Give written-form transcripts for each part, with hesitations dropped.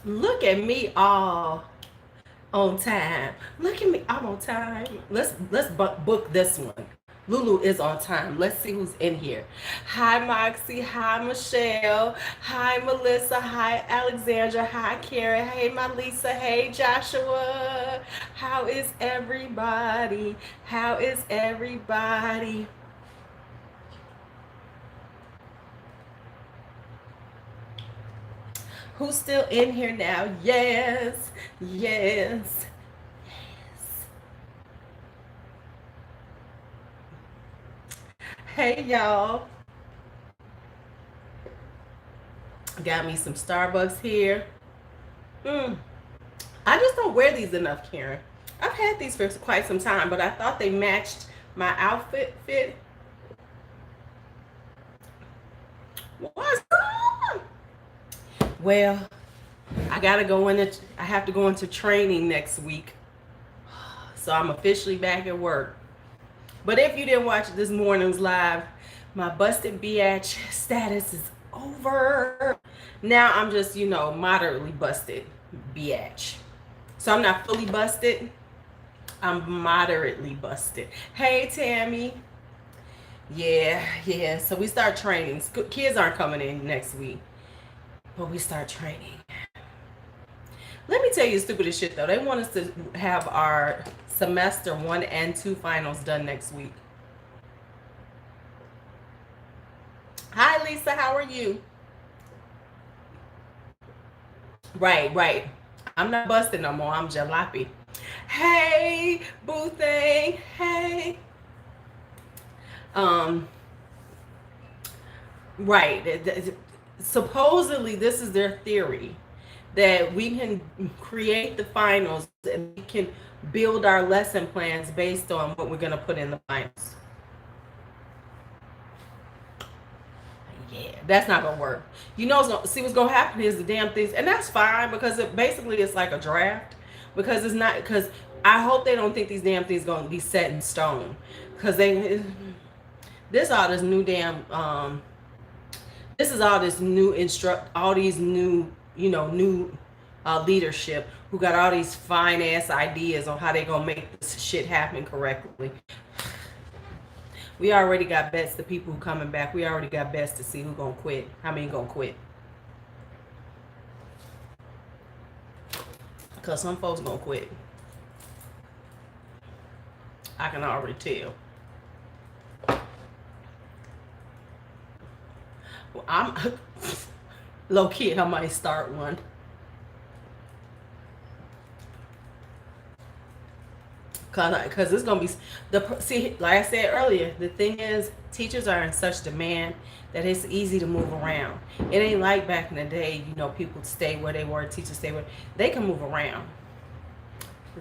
Look at me all on time. Look at me, I'm on time. Let's book this one. Lulu is on time. Let's see who's in here. Hi Moxie, hi Michelle, hi Melissa, hi Alexandra, hi Karen, hey my Lisa, hey Joshua. How is everybody? How is everybody? Who's still in here now? Yes, yes, yes. Hey y'all. Got me some Starbucks here. Mm. I just don't wear these enough, Karen. I've had these for quite some time, but I thought they matched my outfit fit. What's on? Well, I gotta go into. I have to go into training next week, so I'm officially back at work. But if you didn't watch this morning's live, my busted BH status is over. Now I'm just, moderately busted BH. So I'm not fully busted. I'm moderately busted. Hey, Tammy. Yeah, yeah. So we start training. Kids aren't coming in next week, but we start training. Let me tell you the stupidest shit, though. They want us to have our semester 1 and 2 finals done next week. Hi, Lisa. How are you? Right, right. I'm not busted no more. I'm jalopy. Hey, boo thing. Hey. Um, right. Supposedly, this is their theory that we can create the finals and we can build our lesson plans based on what we're going to put in the finals. Yeah, that's not gonna work. See what's gonna happen is the damn things, and that's fine because it's like a draft. Because it's not because I hope they don't think these damn things gonna be set in stone. Because this all this new damn this is all this new all these new new leadership who got all these fine ass ideas on how they gonna make this shit happen correctly. We already got bets. The people who coming back, we already got bets to see who gonna quit. How many gonna quit? Cause some folks gonna quit. I can already tell. Well, I'm low key. I might start one. Cause it's gonna be like I said earlier, the thing is teachers are in such demand that it's easy to move around. It ain't like back in the day, people stay where they were, teachers stay where they can move around.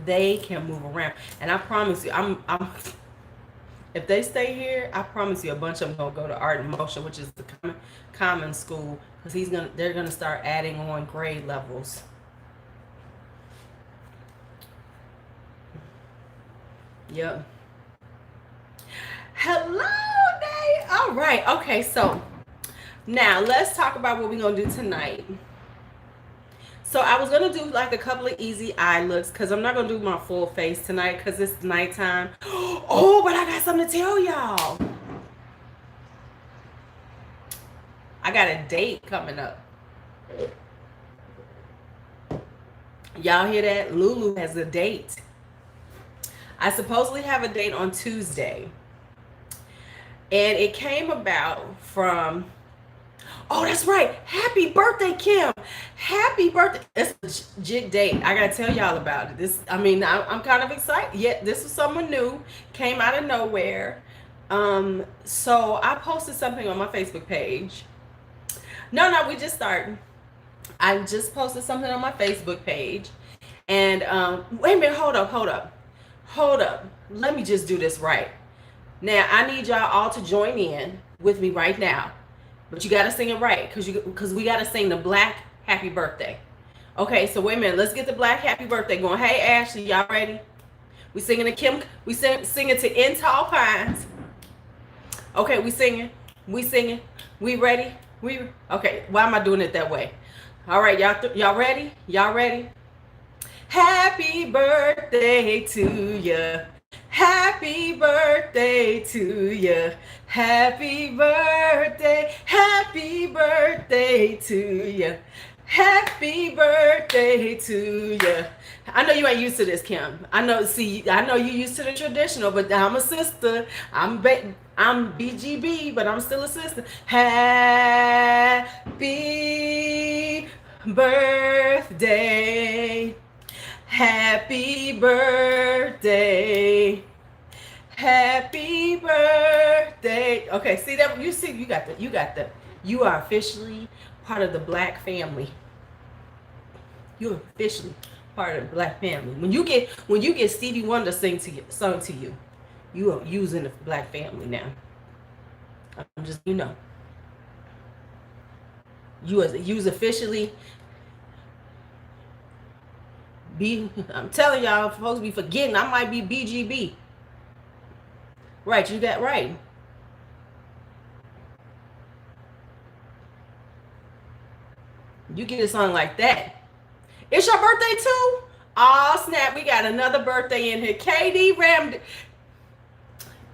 They can move around, and I promise you, I'm. If they stay here, I promise you, a bunch of them gonna go to Art in Motion, which is the common school, because they're gonna start adding on grade levels. Yep. Hello, Day. All right. Okay. So now let's talk about what we're gonna do tonight. So I was gonna do like a couple of easy eye looks because I'm not gonna do my full face tonight because it's nighttime. Oh, but I got something to tell y'all. I got a date coming up. Y'all hear that? Lulu has a date. I supposedly have a date on Tuesday. And it came about from, oh, that's right. Happy birthday, Kim. Happy birthday. It's a jig date. I got to tell y'all about it. I'm kind of excited. Yeah, this was someone new. Came out of nowhere. So I posted something on my Facebook page. No, we just started. I just posted something on my Facebook page. And wait a minute, hold up. Let me just do this right. Now I need y'all all to join in with me right now. But you gotta sing it right, because we gotta sing the black happy birthday. Okay, so wait a minute, let's get the black happy birthday going. Hey Ashley, y'all ready? We singing to Kim, we singing to In Tall Pines. Okay, we singing, we ready? Okay, why am I doing it that way? All right, y'all ready? Y'all ready? Happy birthday to you. Happy birthday to you. Happy birthday. Happy birthday to you. Happy birthday to you. I know you ain't used to this, Kim. I know. See, I know you used to the traditional, but I'm a sister. I'm BGB, but I'm still a sister. Happy birthday. Happy birthday. Happy birthday. Okay, see that you see you got the you are officially part of the black family. You're officially part of the black family. When you get Stevie Wonder sung to you, you are using the black family now. I'm just you's officially I'm telling y'all, folks be forgetting I might be BGB. Right, you got right. You get a song like that. It's your birthday too? Oh snap, we got another birthday in here. Katie Ram.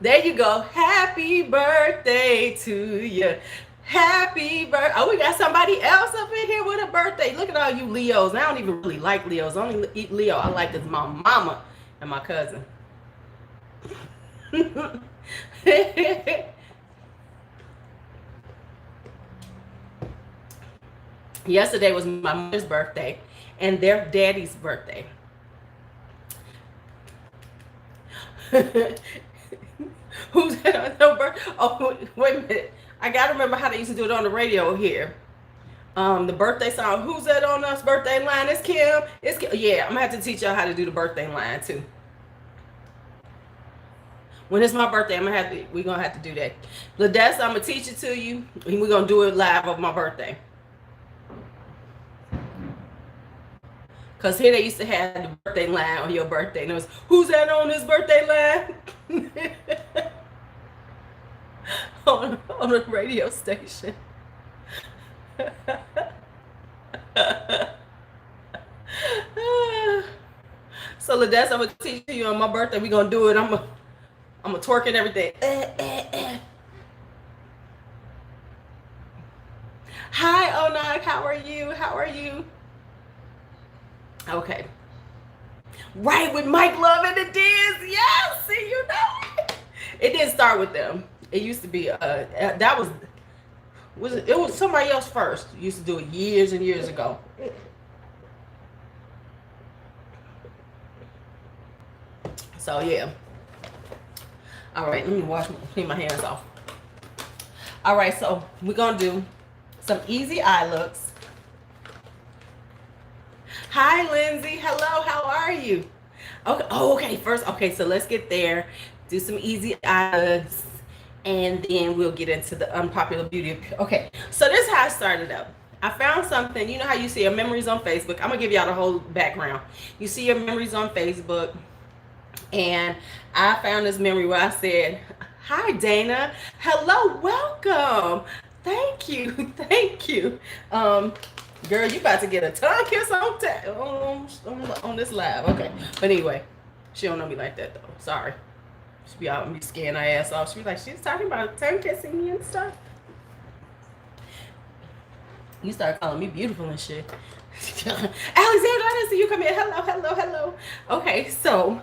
There you go. Happy birthday to you. Happy birthday. Oh, we got somebody else up in here with a birthday. Look at all you Leos. I don't even really like Leos. The only Leo I like is my mama and my cousin. Yesterday was my mother's birthday and their daddy's birthday. Who's that on no birthday? Oh, wait a minute. I gotta remember how they used to do it on the radio here. The birthday song. Who's that on us birthday line? It's Kim. It's Kim. Yeah, I'm gonna have to teach y'all how to do the birthday line too. When it's my birthday, we're gonna have to do that. Ladessa, I'm gonna teach it to you. And we're gonna do it live on my birthday. Cause here they used to have the birthday line on your birthday. And it was, who's that on this birthday line? on a radio station. So Ladessa, I'm gonna teach you on my birthday. We're gonna do it. I'm gonna twerk and everything. Hi, Onak. How are you? How are you? Okay. Right, with Mike Love and the Diz. Yes, see, you know it didn't start with them. It used to be that was it was somebody else first. Used to do it years and years ago. So yeah. All right, let me clean my hands off. All right, so we're gonna do some easy eye looks. Hi, Lindsay. Hello, how are you? Okay. Oh, okay. First, okay, so let's get there. Do some easy eyes, and then we'll get into the unpopular beauty. Okay, so this is how I started up. I found something. You know how you see your memories on Facebook? I'm gonna give y'all the whole background. You see your memories on Facebook, and I found this memory where I said, "Hi, Dana. Hello, welcome. Thank you, thank you." Girl, you about to get a tongue kiss on this live. Okay. But anyway, she don't know me like that though. Sorry. She be out and be scaring her ass off. She be like, she's talking about tongue kissing me and stuff. You start calling me beautiful and shit. Alexander, I didn't see you come in. Hello, hello, hello. Okay, so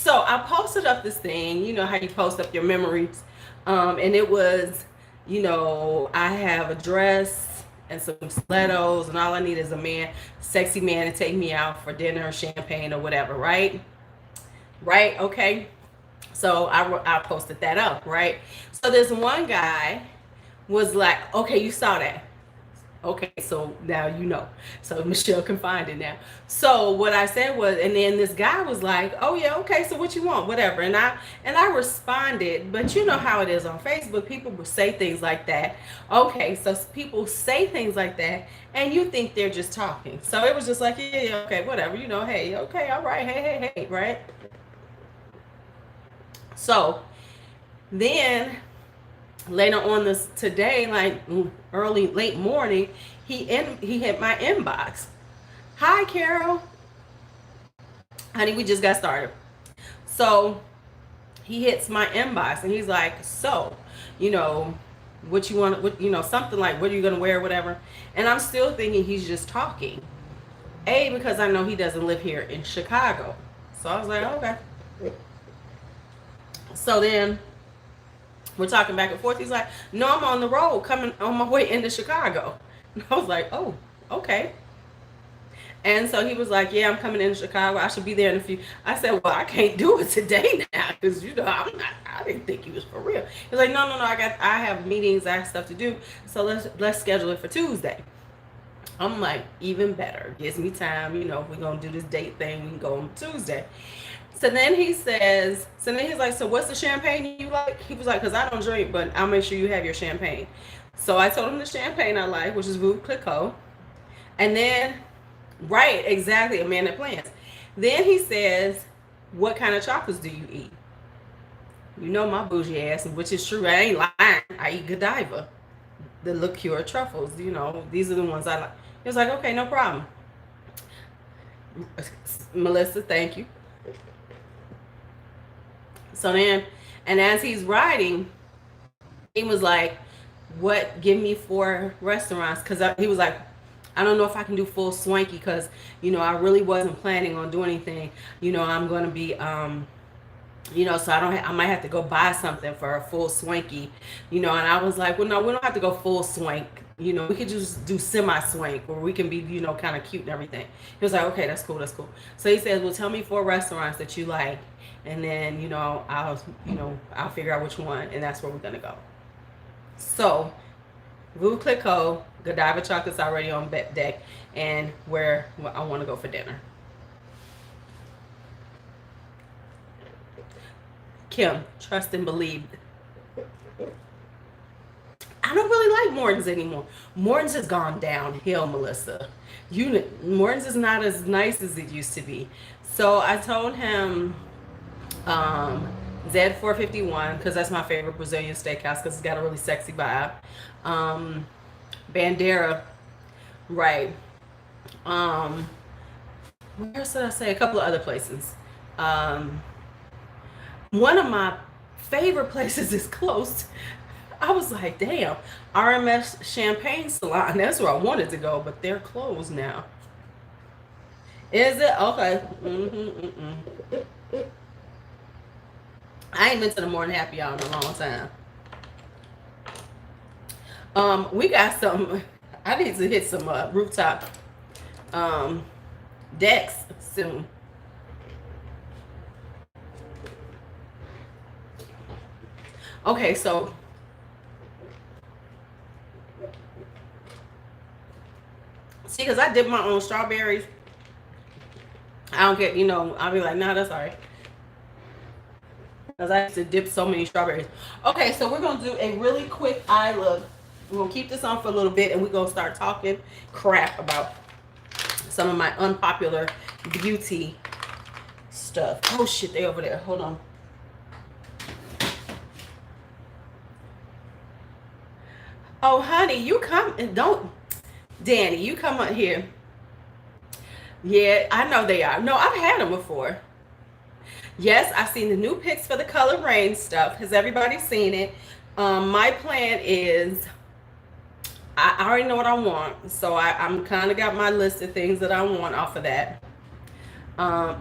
I posted up this thing. You know how you post up your memories. And it was, I have a dress and some stilettos, and all I need is a sexy man to take me out for dinner or champagne or whatever, right? Right? Okay. So I posted that up, right? So this one guy was like, okay, you saw that. Okay, so now you know. So Michelle can find it now. So what I said was, and then this guy was like, oh yeah, okay, so what you want, whatever. And I responded, but you know how it is on Facebook, people will say things like that. Okay, so people say things like that, and you think they're just talking. So it was just like, yeah, okay, whatever, hey, okay, all right, hey, right? So then later on today, like late morning, he hit my inbox. Hi, Carol. Honey, we just got started. So he hits my inbox and he's like, so, you know, what you want, what, you know, something like, what are you going to wear, whatever. And I'm still thinking he's just talking. A, because I know he doesn't live here in Chicago. So I was like, okay. So then we're talking back and forth. He's like, no, I'm on the road coming on my way into Chicago. And I was like, oh, okay. And so he was like, yeah, I'm coming into Chicago. I should be there in a few. I said, well, I can't do it today now because, you know, I didn't think he was for real. He's like, no, I have meetings, I have stuff to do. So let's schedule it for Tuesday. I'm like, even better. Gives me time. You know, if we're going to do this date thing, we can go on Tuesday. So then he's like, so what's the champagne you like? He was like, because I don't drink, but I'll make sure you have your champagne. So I told him the champagne I like, which is Veuve Clicquot. And then, right, exactly, a man that plans. Then he says, what kind of chocolates do you eat? You know my bougie ass, which is true. I ain't lying. I eat Godiva, the liqueur truffles. You know, these are the ones I like. He was like, okay, no problem. Melissa, thank you. So then, and as he's writing, he was like, what, give me 4 restaurants. Because he was like, I don't know if I can do full swanky because, you know, I really wasn't planning on doing anything. You know, I'm going to be, you know, so I might have to go buy something for a full swanky, you know. And I was like, well, no, we don't have to go full swank. You know, we could just do semi-swank where we can be, you know, kind of cute and everything. He was like, okay, that's cool, that's cool. So he says, well, tell me 4 restaurants that you like. And then, you know, I'll figure out which one. And that's where we're going to go. So, Veuve Clicquot, Godiva chocolates already on deck, and where I want to go for dinner. Kim, trust and believe. I don't really like Morton's anymore. Morton's has gone downhill, Melissa. Morton's is not as nice as it used to be. So I told him Z451 because that's my favorite Brazilian steakhouse because it's got a really sexy vibe. Bandera, right. Where should I say? A couple of other places. One of my favorite places is closed. I was like, damn, RMS Champagne Salon. That's where I wanted to go, but they're closed now. Is it? Okay. I ain't been to the Morning Happy Hour in a long time. We got some. I need to hit some rooftop decks soon. Okay, so see, because I dip my own strawberries. I don't get, you know, I'll be like, nah, that's all right. Because I used to dip so many strawberries. Okay, so we're going to do a really quick eye look. We're going to keep this on for a little bit, and we're going to start talking crap about some of my unpopular beauty stuff. Oh, shit, they over there. Hold on. Oh, honey, you come and don't. Danny, you come up here. Yeah, I know they are. No, I've had them before. Yes, I've seen the new pics for the Color Rain stuff. Has everybody seen it? My plan is, I already know what I want. So I'm kind of got my list of things that I want off of that. I'm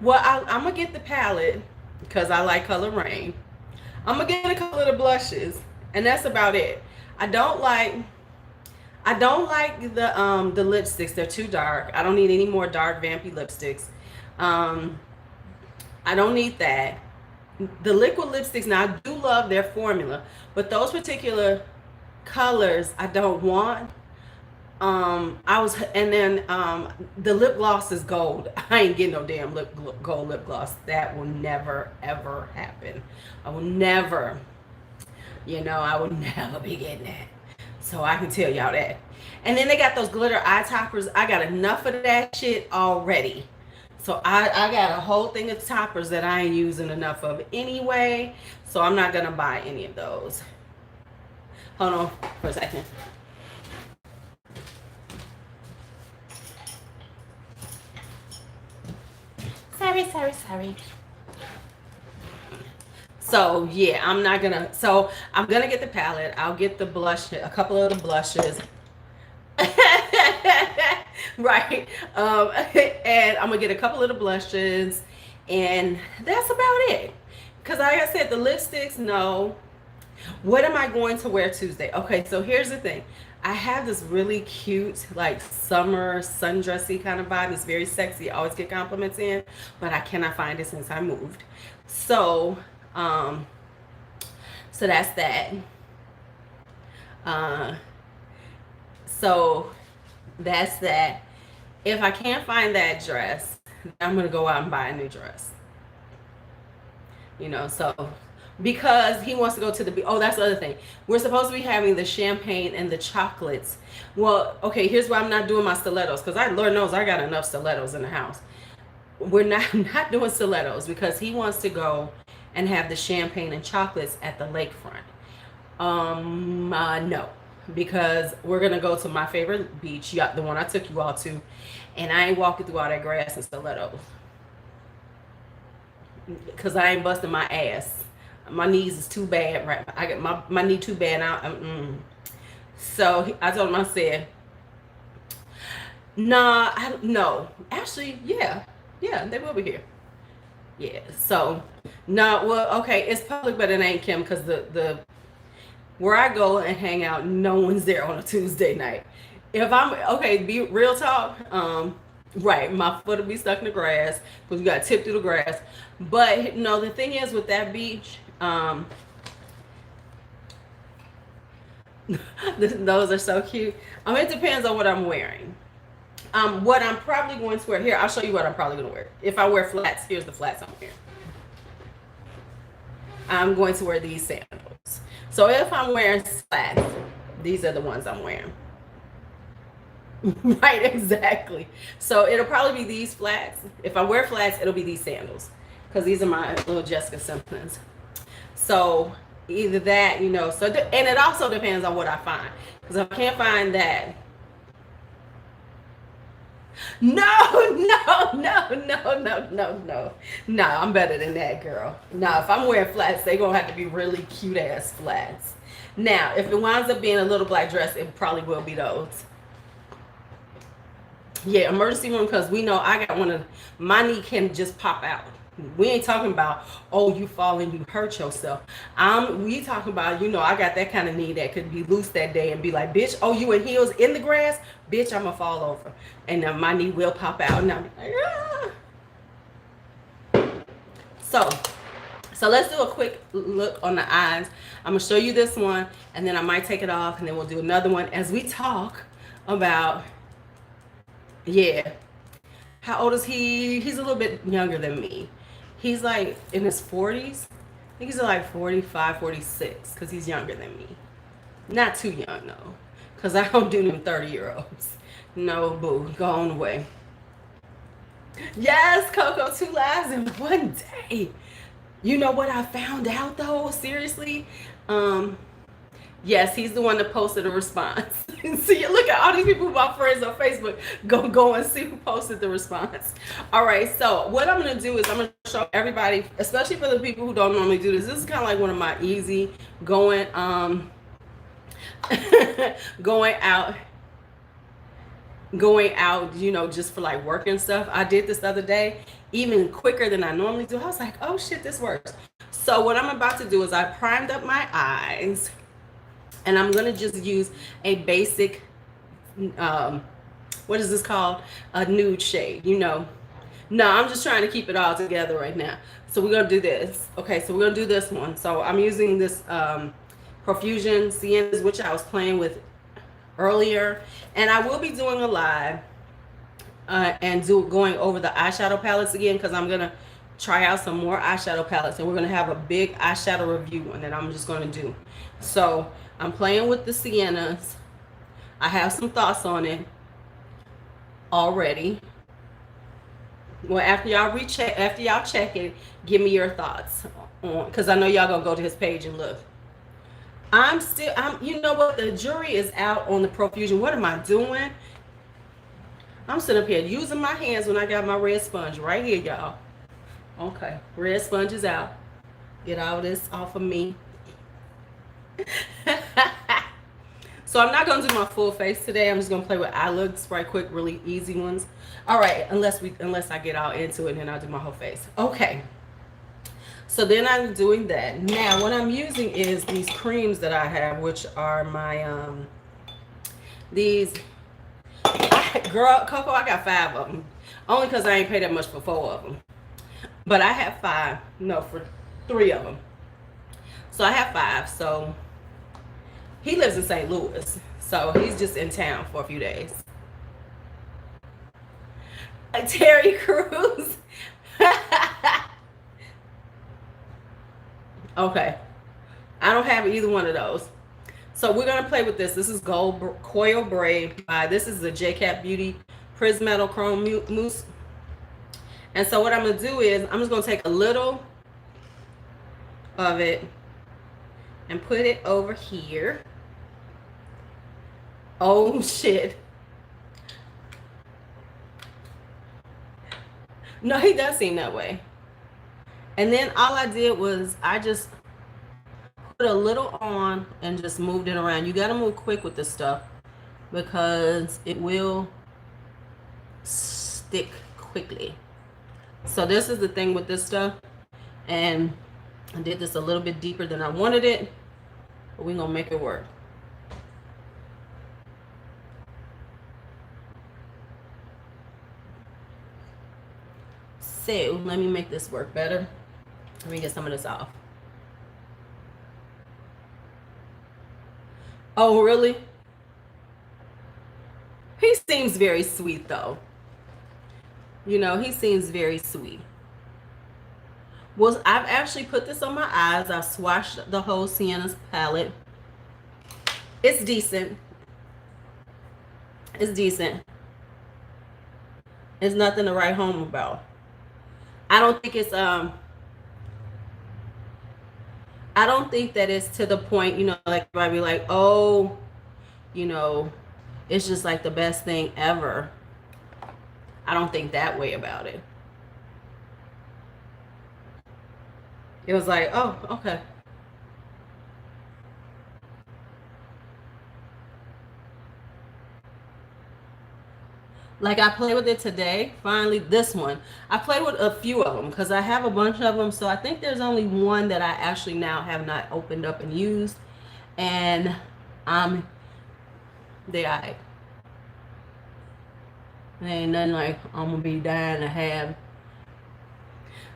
going to get the palette because I like Color Rain. I'm going to get a couple of the blushes, and that's about it. I don't like the lipsticks. They're too dark. I don't need any more dark vampy lipsticks. I don't need that. The liquid lipsticks, now I do love their formula, but those particular colors I don't want. The lip gloss is gold. I ain't getting no damn gold lip gloss. That will never ever happen. I will never be getting that. So I can tell y'all that. And then they got those glitter eye toppers. I got enough of that shit already. So I got a whole thing of toppers that I ain't using enough of anyway. So I'm not going to buy any of those. Hold on for a second. Sorry. So yeah, I'm gonna get the palette. I'll get the blush, a couple of the blushes. Right. And I'm gonna get a couple of the blushes, and that's about it. Cause like I said, the lipsticks, no. What am I going to wear Tuesday? Okay, so here's the thing. I have this really cute, like summer sundressy kind of vibe. It's very sexy. I always get compliments in, but I cannot find it since I moved. So, um, so that's that. Uh, so that's that. If I can't find that dress, I'm gonna go out and buy a new dress. So because he wants to go to the beach. Oh, that's the other thing. We're supposed to be having the champagne and the chocolates. Well, okay, here's why I'm not doing my stilettos, because Lord knows I got enough stilettos in the house. We're not doing stilettos because he wants to go and have the champagne and chocolates at the lakefront. No, because we're gonna go to my favorite beach, the one I took you all to, and I ain't walking through all that grass and stilettos because I ain't busting my ass. My knees is too bad, right? I got my knee too bad now. So I told him, I said, nah, no. Actually, yeah, they will be here. Yeah. So, no, well, okay, it's public, but it ain't Kim, because the where I go and hang out, no one's there on a Tuesday night. If I'm okay, be real talk. Right, my foot will be stuck in the grass because we got to tip through the grass. But no, the thing is with that beach, those are so cute. It depends on what I'm wearing. What I'm probably going to wear here, I'll show you what I'm probably going to wear. If I wear flats, here's the flats I'm wearing. I'm going to wear these sandals. So if I'm wearing flats, these are the ones I'm wearing. Right, exactly. So it'll probably be these flats. If I wear flats, it'll be these sandals, because these are my little Jessica Simpsons. So either that, and it also depends on what I find. Because if I can't find that, no, I'm better than that, girl. No, if I'm wearing flats, they're gonna have to be really cute ass flats. Now, if it winds up being a little black dress, it probably will be those. Yeah, emergency room, because we know I got one of my knee can just pop out. We ain't talking about, oh, you fall and you hurt yourself. We talking about, I got that kind of knee that could be loose that day and be like, bitch, oh, you in heels in the grass? Bitch, I'm gonna fall over. And then my knee will pop out and I'll be like, ah. So let's do a quick look on the eyes. I'm gonna show you this one, and then I might take it off, and then we'll do another one as we talk about, yeah. How old is he? He's a little bit younger than me. He's like in his 40s. I think he's like 45, 46, because he's younger than me. Not too young, though, because I don't do them 30-year-olds. No, boo, go on away. Yes, Coco, 2 lives in one day. You know what I found out, though? Seriously? Yes, he's the one that posted a response. See, look at all these people, my friends on Facebook. Go and see who posted the response. All right, so what I'm going to do is I'm going to show everybody, especially for the people who don't normally do this. This is kind of like one of my easy going out, just for like work and stuff. I did this the other day, even quicker than I normally do. I was like, oh shit, this works. So what I'm about to do is I primed up my eyes. And I'm going to just use a basic, what is this called? A nude shade, No, I'm just trying to keep it all together right now. So we're going to do this. Okay, so we're going to do this one. So I'm using this Profusion Siennas, which I was playing with earlier. And I will be doing a live and going over the eyeshadow palettes again, because I'm going to try out some more eyeshadow palettes. And we're going to have a big eyeshadow review one that I'm just going to do. So I'm playing with the siennas. I have some thoughts on it already. Well, after y'all check it, give me your thoughts on, because I know y'all gonna go to his page and look. you know what? The jury is out on the profusion. What am I doing? I'm sitting up here using my hands when I got my red sponge right here, y'all. Okay, red sponge is out. Get all this off of me. So I'm not gonna do my full face today. I'm just gonna play with eye looks right quick, really easy ones. All right, unless I get all into it and then I'll do my whole face. Okay. So then I'm doing that. Now what I'm using is these creams that I have, which are my these girl Coco, I got 5 of them. Only because I ain't paid that much for 4 of them. But I have 5. No, for 3 of them. So I have 5. So he lives in St. Louis. So he's just in town for a few days. Terry Crews. Okay. I don't have either one of those. So we're going to play with this. This is Gold Coil Braid by, this is the J-Cap Beauty Prismetal Chrome Mousse. And so what I'm going to do is, I'm just going to take a little of it and put it over here. Oh, shit. No, he does seem that way. And then all I did was, I just put a little on and just moved it around. You got to move quick with this stuff because it will stick quickly. So this is the thing with this stuff, and I did this a little bit deeper than I wanted it, but we're gonna make it work. So let me make this work better. Let me get some of this off. Oh, really? He seems very sweet though. You know, he seems very sweet. Well, I've actually put this on my eyes. I've swatched the whole Sienna's palette. It's decent. It's decent. It's nothing to write home about. I don't think it's I don't think that it's to the point, you know, like everybody be like, oh, you know, it's just like the best thing ever. I don't think that way about it. It was like, oh, okay. Like I played with it today, finally, this one. I played with a few of them because I have a bunch of them. So I think there's only one that I actually now have not opened up and used. And they ain't nothing like I'm gonna be dying to have.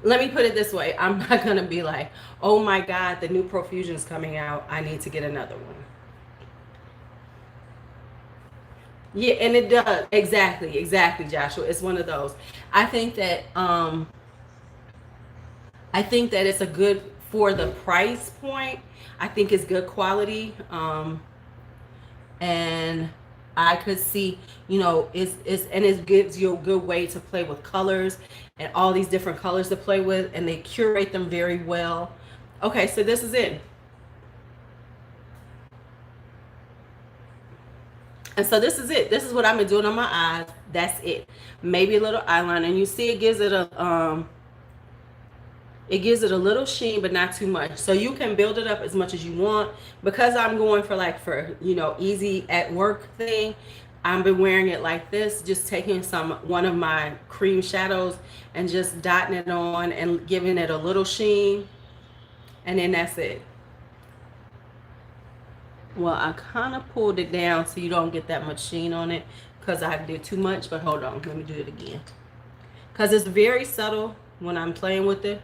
Let me put it this way. I'm not gonna be like, oh my God, the new Profusion is coming out, I need to get another one. Yeah, and it does. Exactly, Joshua. It's one of those. I think that it's a good, for the price point, I think it's good quality. And I could see, you know, and it gives you a good way to play with colors and all these different colors to play with, and they curate them very well. Okay, so this is it. And so this is it. This is what I've been doing on my eyes. That's it. Maybe a little eyeliner, and you see it gives it a little sheen, but not too much. So you can build it up as much as you want. Because I'm going for you know, easy at work thing, I've been wearing it like this, just taking one of my cream shadows and just dotting it on and giving it a little sheen, and then that's it. Well, I kind of pulled it down so you don't get that much sheen on it because I did too much, but hold on, let me do it again. Because it's very subtle when I'm playing with it.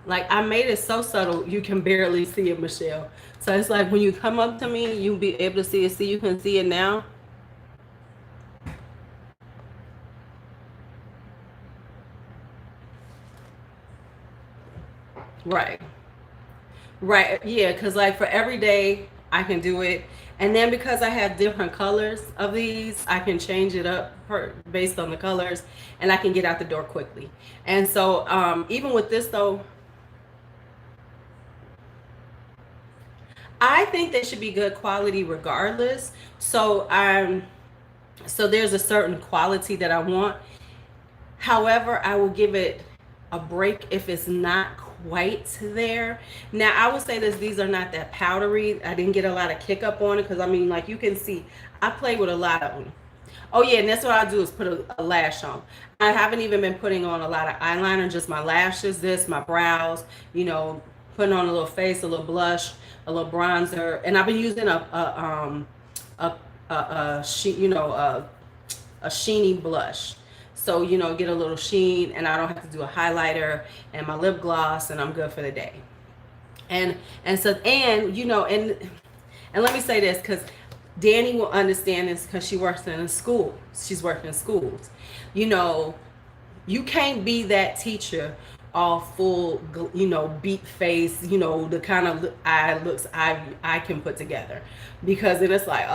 Like I made it so subtle you can barely see it, Michelle. So it's like when you come up to me, you'll be able to see it. See, you can see it now. Right. Right. Yeah, because like for every day I can do it. And then because I have different colors of these, I can change it up based on the colors, and I can get out the door quickly. And so even with this though, I think they should be good quality regardless. So there's a certain quality that I want. However, I will give it a break if it's not quite there. Now, I would say this, these are not that powdery. I didn't get a lot of kick up on it because I mean, like you can see, I play with a lot of them. Oh yeah, and that's what I do is put a lash on. I haven't even been putting on a lot of eyeliner, just my lashes, my brows, putting on a little face, a little blush, a little bronzer, and I've been using a, a sheeny blush. So, get a little sheen and I don't have to do a highlighter and my lip gloss and I'm good for the day. And let me say this because Danny will understand this because she works in a school. She's working in schools. You can't be that teacher all full, beat face, the kind of eye looks I can put together. Because then it's like,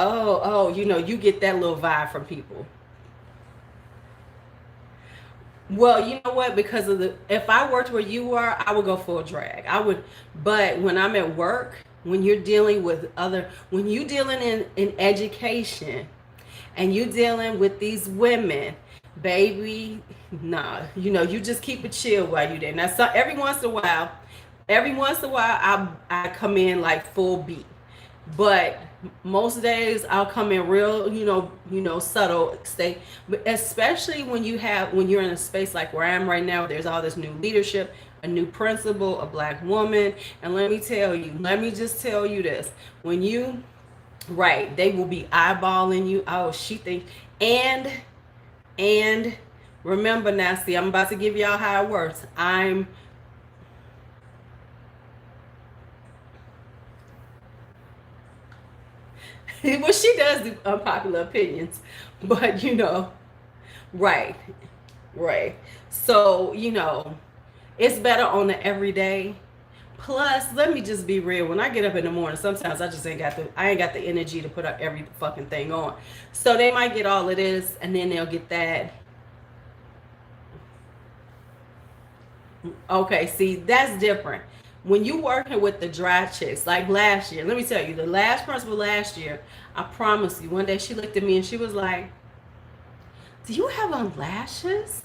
you get that little vibe from people. Well, you know what? Because if I worked where you are, I would go full drag. I would, but when I'm at work, when you're dealing with when you're dealing in education, and you're dealing with these women, baby, nah, you just keep it chill while you're there. Now, every once in a while, I come in like full beat. But most days I'll come in real, subtle stay. But especially when you're in a space like where I am right now, there's all this new leadership, a new principal, a black woman. And let me just tell you this. Right, they will be eyeballing you. Oh, she thinks, and remember now, see, I'm about to give y'all how it works. Well, she does do unpopular opinions, but right, right. So, it's better on the everyday. Plus, let me just be real. When I get up in the morning, sometimes I just I ain't got the energy to put up every fucking thing on. So they might get all of this and then they'll get that. Okay, see, that's different. When you working with the dry chicks, like last year, let me tell you, the last principal last year, I promise you, one day she looked at me and she was like, "Do you have on lashes?"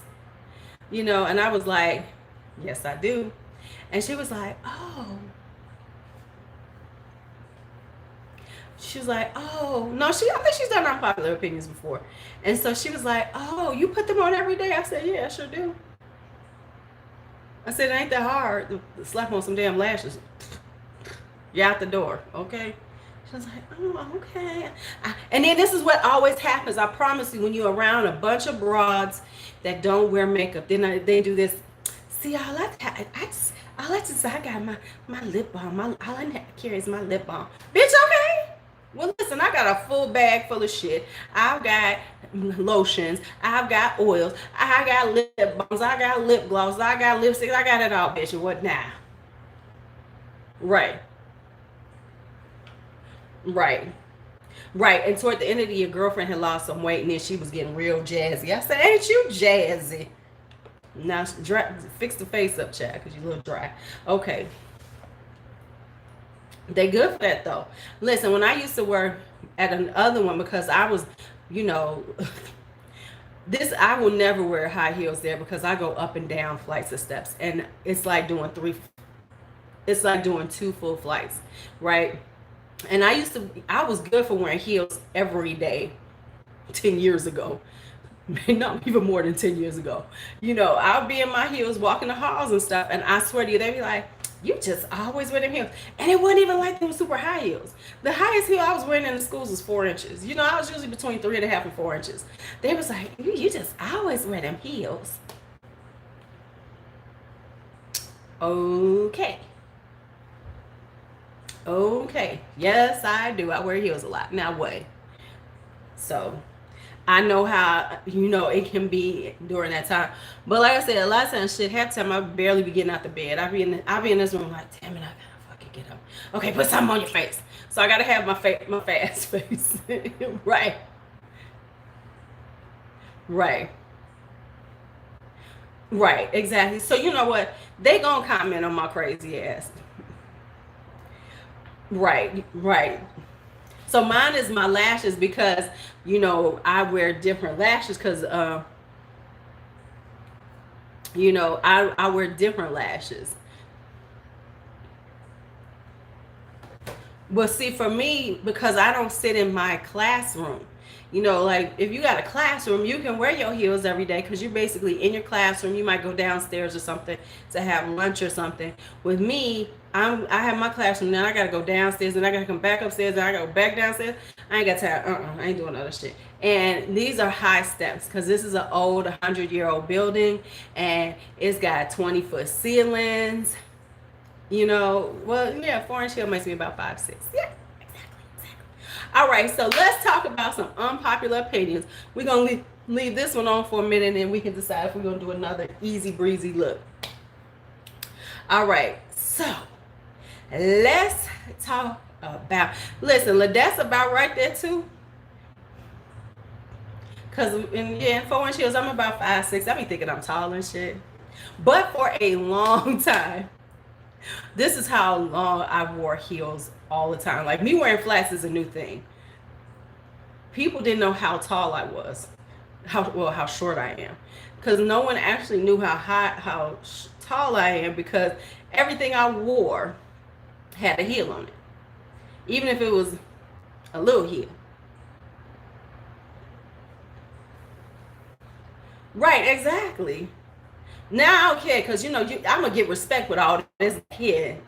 And I was like, "Yes, I do." And she was like, "Oh." She was like, "Oh, no, I think she's done unpopular opinions before." And so she was like, "Oh, you put them on every day?" I said, "Yeah, I sure do." I said, "It ain't that hard to slap on some damn lashes. You're out the door, okay?" She was like, "Oh, okay." And then this is what always happens. I promise you, when you're around a bunch of broads that don't wear makeup, then they do this. See, all I got my lip balm. All I carry is my lip balm. Bitch, okay? Well, listen, I got a full bag full of shit. I've got lotions. I've got oils. I got lip balms. I got lip gloss. I got lipstick. I got it all, bitch. And what now? Right. Right. Right. And toward the end of the year, girlfriend had lost some weight and then she was getting real jazzy. I said, "Ain't you jazzy?" Now, fix the face up, Chad, because you're a little dry. Okay. They good for that, though. Listen, when I used to work at another one, because I was, you know, I will never wear high heels there because I go up and down flights of steps. And it's like doing two full flights, right? And I was good for wearing heels every day 10 years ago. Not even more than 10 years ago. I'll be in my heels walking the halls and stuff, and I swear to you, they'd be like, "You just always wear them heels." And it wasn't even like them super high heels. The highest heel I was wearing in the schools was 4 inches. I was usually between 3.5 and 4 inches. They was like, you just always wear them heels." Okay. Okay. Yes, I do. I wear heels a lot. Now what? So I know how, it can be during that time. But like I said, a lot of times shit, half the time I barely be getting out the bed. I be in this room like, damn it, I gotta fucking can't get up. Okay, put something on your face. So I gotta have my fast face. Right. Right. Right. Exactly. So you know what? They gonna comment on my crazy ass. Right. Right. So mine is my lashes because I wear different lashes because I wear different lashes. Well, see, for me, because I don't sit in my classroom, like if you got a classroom, you can wear your heels every day because you're basically in your classroom. You might go downstairs or something to have lunch or something. With me, I have my classroom, then I gotta go downstairs, and I gotta come back upstairs, and I gotta go back downstairs. I ain't got time. I ain't doing other shit. And these are high steps because this is an old 100-year-old building, and it's got 20-foot ceilings. Well, yeah, 4-inch heel makes me about 5'6". Yeah, exactly. All right, so let's talk about some unpopular opinions. We're going to leave this one on for a minute, and then we can decide if we're going to do another easy breezy look. All right, so let's talk about, listen, that's about right there too. Because in 4-inch heels, I'm about 5'6". I be thinking I'm tall and shit. But for a long time, this is how long I wore heels all the time. Like, me wearing flats is a new thing. People didn't know how tall I was, how short I am, because no one actually knew how tall I am, because everything I wore had a heel on it, even if it was a little heel. Right, exactly. Now I don't care, because I'm gonna get respect with all this kid,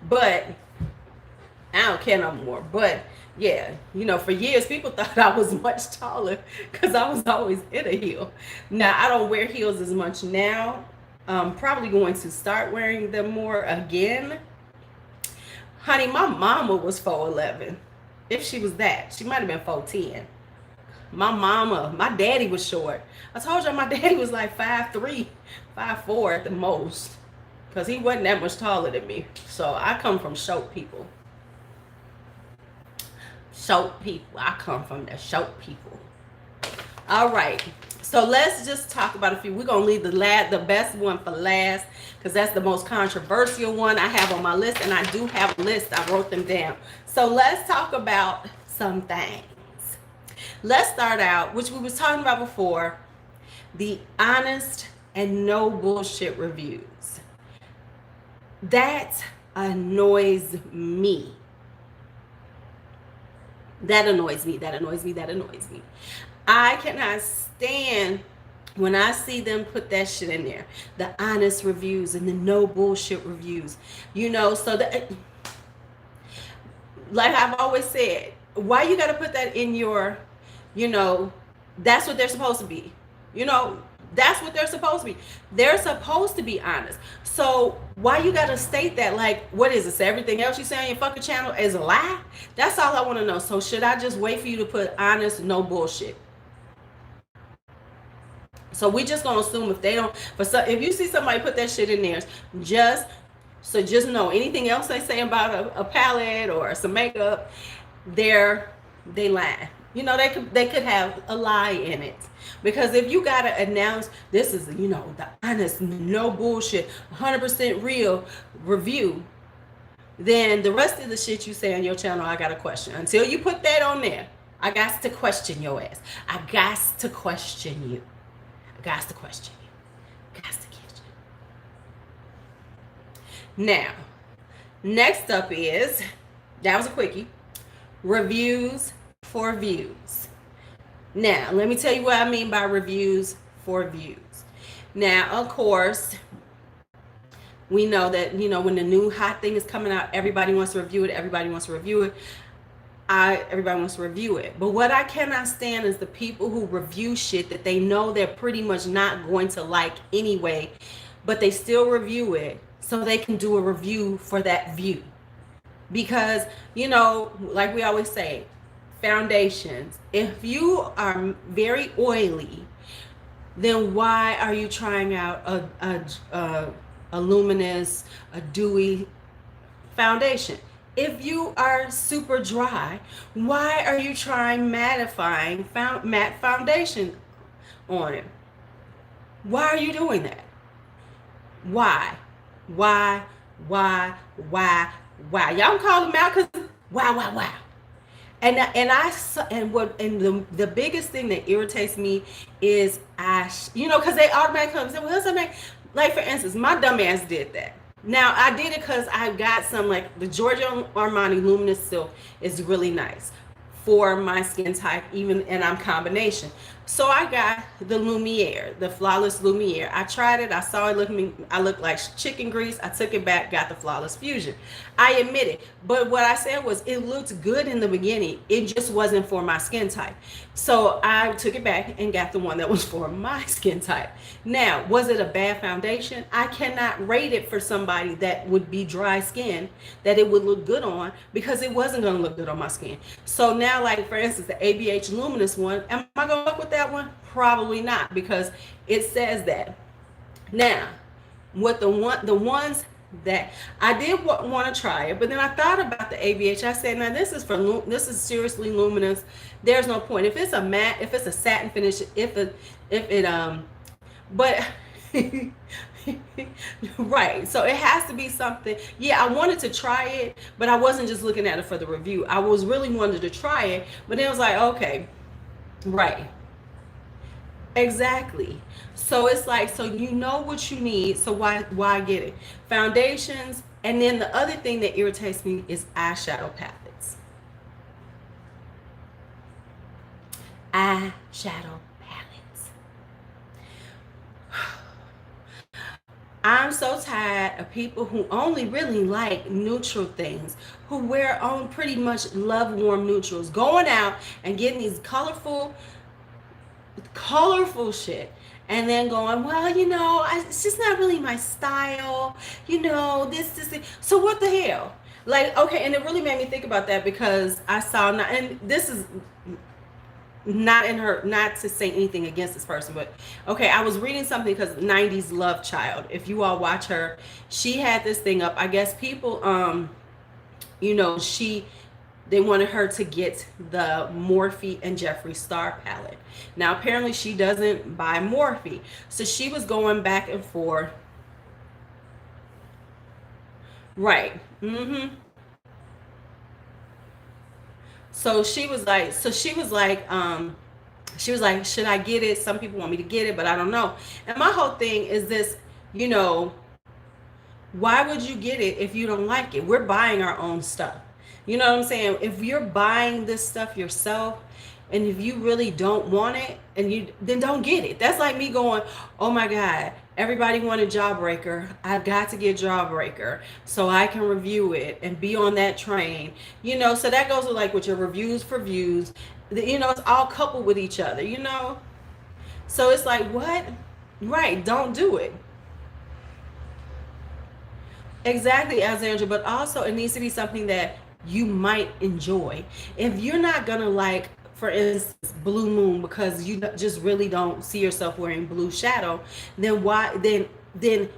but I don't care no more. But yeah, for years people thought I was much taller because I was always in a heel. Now I don't wear heels as much now. I'm probably going to start wearing them more again. Honey, my mama was 4'11". If she was that, she might have been 4'10". My daddy was short. I told you my daddy was like 5'3", 5'4" at the most, because he wasn't that much taller than me. So I come from short people. I come from the short people. All right. So let's just talk about a few. We're going to leave the best one for last, because that's the most controversial one I have on my list. And I do have a list. I wrote them down. So let's talk about some things. Let's start out, which we was talking about before, the honest and no bullshit reviews. That annoys me. That annoys me. I cannot stand when I see them put that shit in there. The honest reviews and the no bullshit reviews. So that, like I've always said, why you got to put that in your, that's what they're supposed to be. That's what they're supposed to be. They're supposed to be honest. So why you got to state that? Like, what is this? Everything else you say on your fucking channel is a lie? That's all I want to know. So should I just wait for you to put honest, no bullshit? So we just gonna assume if they don't, if you see somebody put that shit in there, just know anything else they say about a palette or some makeup, they lie. They could have a lie in it. Because if you gotta announce this is the honest, no bullshit, 100% real review, then the rest of the shit you say on your channel, I got to question. Until you put that on there, I got to question your ass. I got to question you. Got to question you. Got to get you. Now, next up is, that was a quickie, reviews for views. Now, let me tell you what I mean by reviews for views. Now, of course, we know that, when the new hot thing is coming out, everybody wants to review it. Everybody wants to review it. But what I cannot stand is the people who review shit that they know they're pretty much not going to like anyway, but they still review it so they can do a review for that view. Because, like we always say, foundations, if you are very oily, then why are you trying out a luminous, a dewy foundation. If you are super dry, why are you trying matte foundation on it? Why are you doing that? Why? Why? Why? Why? Why? Y'all call them out because why? And the biggest thing that irritates me is because they automatically say, well, what's something like, for instance, my dumb ass did that. Now I did it because I got some, like, the Giorgio Armani Luminous Silk is really nice for my skin type, even, and I'm combination. So I got the Lumiere, the Flawless Lumiere. I tried it. I saw it I looked like chicken grease. I took it back, got the Flawless Fusion. I admit it. But what I said was it looked good in the beginning. It just wasn't for my skin type. So I took it back and got the one that was for my skin type. Now, was it a bad foundation? I cannot rate it for somebody that would be dry skin, that it would look good on, because it wasn't going to look good on my skin. So now, like, for instance, the ABH Luminous one, am I going to fuck with that one? Probably not, because it says that. Now, what the ones that I did want to try it, but then I thought about the ABH. I said, now this is seriously luminous. There's no point. If it's a matte, if it's a satin finish, but right. So it has to be something. Yeah, I wanted to try it, but I wasn't just looking at it for the review. I was really wanted to try it, but then I was like, okay, right. Exactly. So it's like, so you know what you need, so why get it? Foundations, and then the other thing that irritates me is eyeshadow palettes. Eyeshadow palettes. I'm so tired of people who only really like neutral things, who wear on pretty much love warm neutrals, going out and getting these colorful shit, and then going, well, it's just not really my style, this. So what the hell? Like, okay, and it really made me think about that, because I saw, and this is not to say anything against this person, but okay, I was reading something, because 90s Love Child, if you all watch her, she had this thing up. I guess people, they wanted her to get the Morphe and Jeffree Star palette. Now, apparently she doesn't buy Morphe. So she was going back and forth. Right. So she was like, should I get it? Some people want me to get it, but I don't know. And my whole thing is this, why would you get it if you don't like it? We're buying our own stuff. You know what I'm saying? If you're buying this stuff yourself, and if you really don't want it, then don't get it. That's like me going, oh my God, everybody wanted Jawbreaker. I've got to get Jawbreaker so I can review it and be on that train. So that goes with your reviews for views. It's all coupled with each other, So it's like, what? Right, don't do it. Exactly, Alexandra, but also it needs to be something that you might enjoy. If you're not gonna like, for instance, Blue Moon, because you just really don't see yourself wearing blue shadow, then then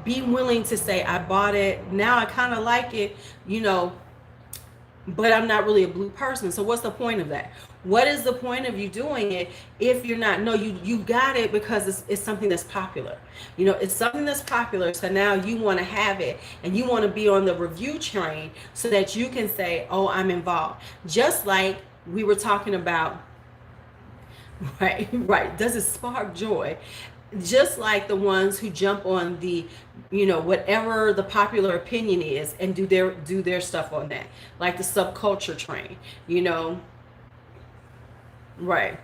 be willing to say, I bought it, now I kind of like it, but I'm not really a blue person. So what's the point of that? What is the point of you doing it if you're not? No, you got it because it's something that's popular. It's something that's popular. So now you want to have it, and you want to be on the review train so that you can say, oh, I'm involved. Just like we were talking about, right. Does it spark joy? Just like the ones who jump on the, whatever the popular opinion is, and do their stuff on that, like the subculture train, right.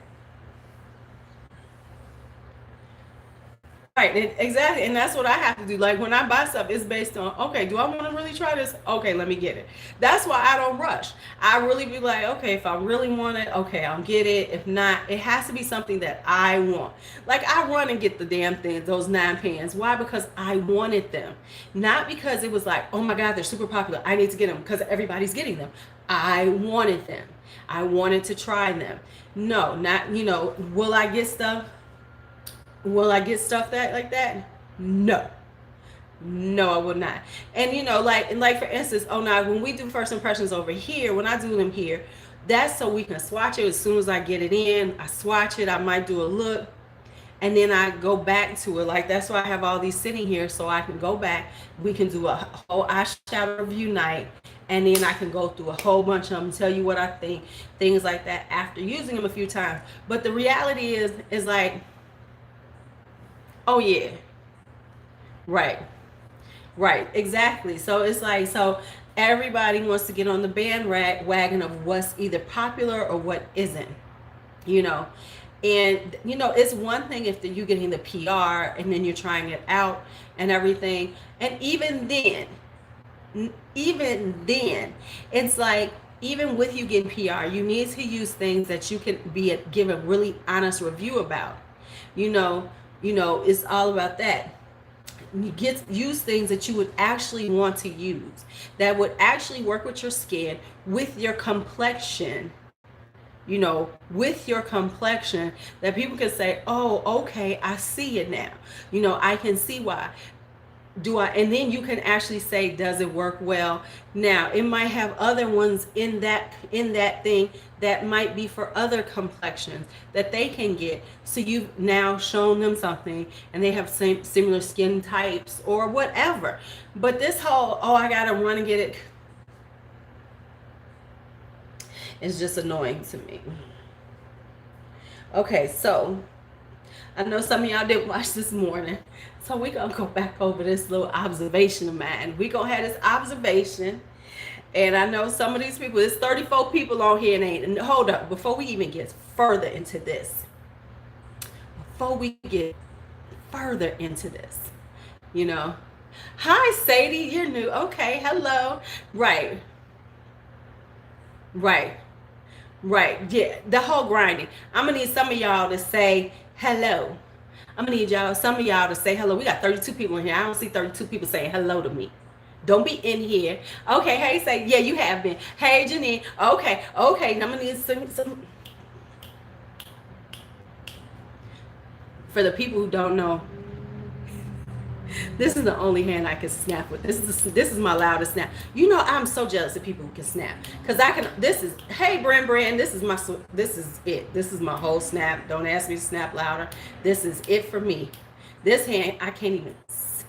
Right, exactly, and that's what I have to do. Like when I buy stuff, it's based on, okay, do I want to really try this? Okay, let me get it. That's why I don't rush. I really be like, okay, if I really want it, okay, I'll get it. If not, it has to be something that I want. Like I run and get the damn things, those 9 pans. Why? Because I wanted them, not because it was like, oh my God, they're super popular, I need to get them because everybody's getting them. I wanted them. I wanted to try them. No, not, will I get stuff? Will I get stuff that like that? No. No, I would not. And you know, like for instance, oh now when we do first impressions over here, when I do them here, that's so we can swatch it. As soon as I get it in, I swatch it. I might do a look, and then I go back to it. Like that's why I have all these sitting here, so I can go back. We can do a whole eyeshadow review night, and then I can go through a whole bunch of them, tell you what I think, things like that after using them a few times. But the reality is like, oh yeah, right. Right, exactly. So it's like, so everybody wants to get on the bandwagon of what's either popular or what isn't, you know. And, you know, it's one thing if you're getting the PR and then you're trying it out and everything. And even then, it's like, even with you getting PR, you need to use things that you can give a really honest review about. You know, it's all about that. You use things that you would actually want to use, that would actually work with your skin, with your complexion, with your complexion, that people can say, oh, okay, I see it now. I can see why. And then you can actually say, does it work well? Now it might have other ones in that thing that might be for other complexions that they can get. So you've now shown them something and they have similar skin types or whatever. But this whole, oh, I gotta run and get it, is just annoying to me. Okay, so I know some of y'all didn't watch this morning, so we're going to go back over this little observation of mine. We're going to have this observation, and I know some of these people, there's 34 people on here, and hold up, before we even get further into this, hi, Sadie, you're new. Okay, hello. Right. Yeah, the whole grinding. I'm going to need some of y'all to say hello. I'm gonna need some of y'all to say hello. We got 32 people in here. I don't see 32 people saying hello to me. Don't be in here. Okay, hey, say, yeah, you have been. Hey, Janine. Okay, now I'm gonna need some. For the people who don't know, this is the only hand I can snap with. This is my loudest snap. I'm so jealous of people who can snap, because I can. Hey, Bren, this is it. This is my whole snap. Don't ask me to snap louder. This is it for me. This hand, I can't even snap.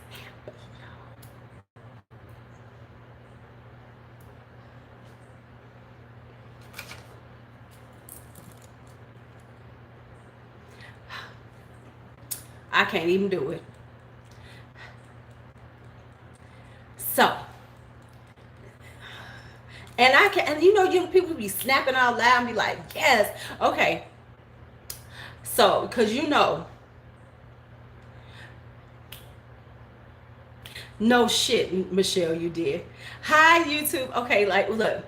I can't even do it. So, and I can, and you people be snapping out loud and be like, yes, okay. So, because no shit, Michelle, you did. Hi, YouTube. Okay, like, look.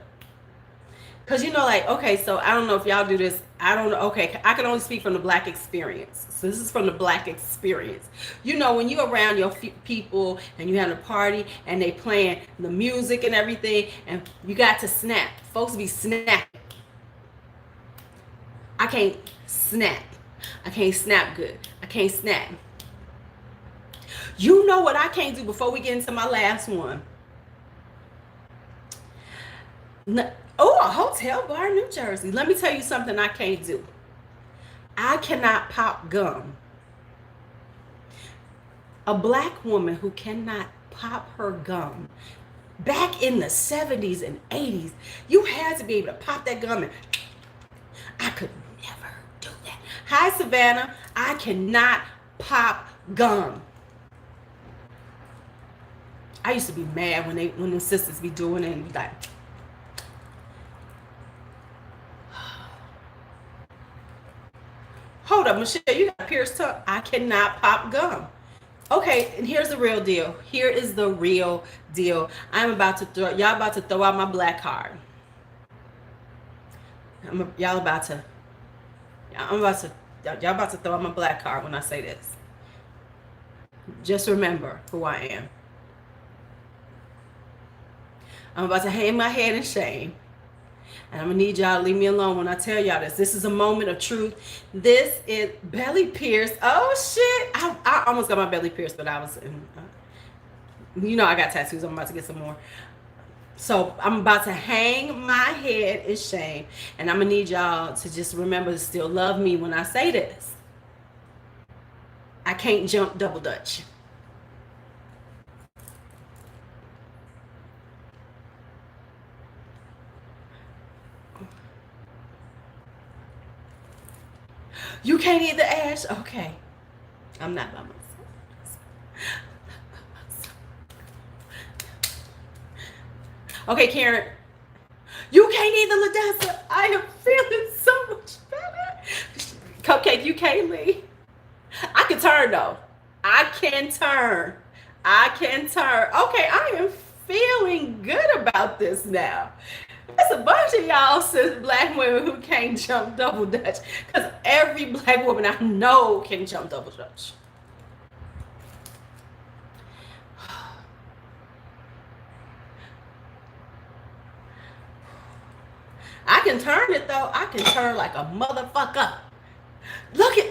Because okay, so I don't know if y'all do this. I don't know. Okay, I can only speak from the Black experience. So this is from the Black experience. When you're around your people and you have a party and they playing the music and everything, and you got to snap. Folks be snapping. I can't snap. I can't snap good. I can't snap. You know what I can't do before we get into my last one? A hotel bar in New Jersey. Let me tell you something I can't do. I cannot pop gum. A Black woman who cannot pop her gum. Back in the 70s and 80s, you had to be able to pop that gum, and I could never do that. Hi, Savannah. I cannot pop gum. I used to be mad when the sisters be doing it and be like, hold up, Michelle, you got a pierced tongue. I cannot pop gum. Okay, and here's the real deal. Here is the real deal. y'all about to throw out my black card. Y'all about to throw out my black card when I say this. Just remember who I am. I'm about to hang my head in shame. And I'm going to need y'all to leave me alone when I tell y'all this. This is a moment of truth. This is belly pierced. Oh, shit. I almost got my belly pierced, but I was in. You know I got tattoos. I'm about to get some more. So I'm about to hang my head in shame. And I'm going to need y'all to just remember to still love me when I say this. I can't jump double dutch. You can't eat the ash? Okay. I'm not by myself. Okay, Karen. You can't eat the Ladessa. I am feeling so much better. Cupcake, you can't leave. I can turn though. I can turn. I can turn. Okay, I am feeling good about this now. There's a bunch of y'all cis black women who can't jump double dutch. Because every black woman I know can jump double dutch. I can turn it though. I can turn like a motherfucker. Look at.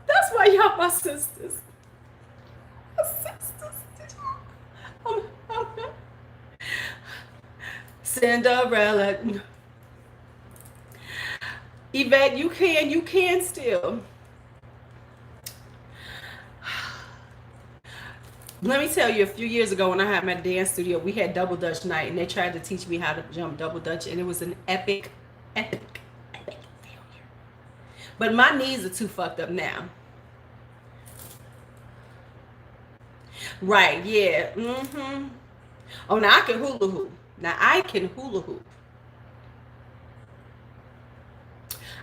That's why y'all my sisters. My sisters. Cinderella. Yvette, you can still. Let me tell you, a few years ago when I had my dance studio, we had double dutch night, and they tried to teach me how to jump double dutch, and it was an epic failure. But my knees are too fucked up now. Right, yeah. Mm-hmm. Oh, now I can hula hoop. Now I can hula hoop.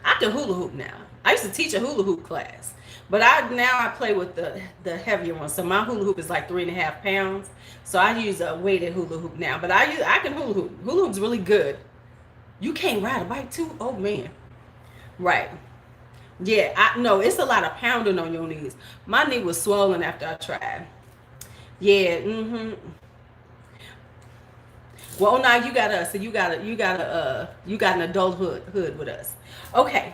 I can hula hoop now. I used to teach a hula hoop class. But I play with the heavier one. So my hula hoop is like 3.5 pounds. So I use a weighted hula hoop now. But I can hula hoop. Hula hoop's really good. You can't ride a bike too? Oh man. Right. Yeah, I know it's a lot of pounding on your knees. My knee was swollen after I tried. Yeah, mm-hmm. Well, now you got us. So you got an adulthood with us. Okay.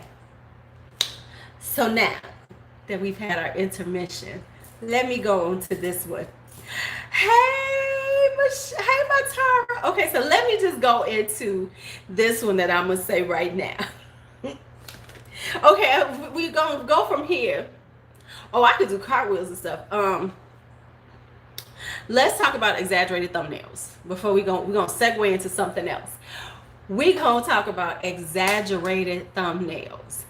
So now that we've had our intermission, let me go on to this one. Hey, Matara. Okay, so let me just go into this one that I'm gonna say right now. Okay, we're gonna go from here. Oh, I could do cartwheels and stuff. Let's talk about exaggerated thumbnails before we're gonna segue into something else. We're gonna talk about exaggerated thumbnails.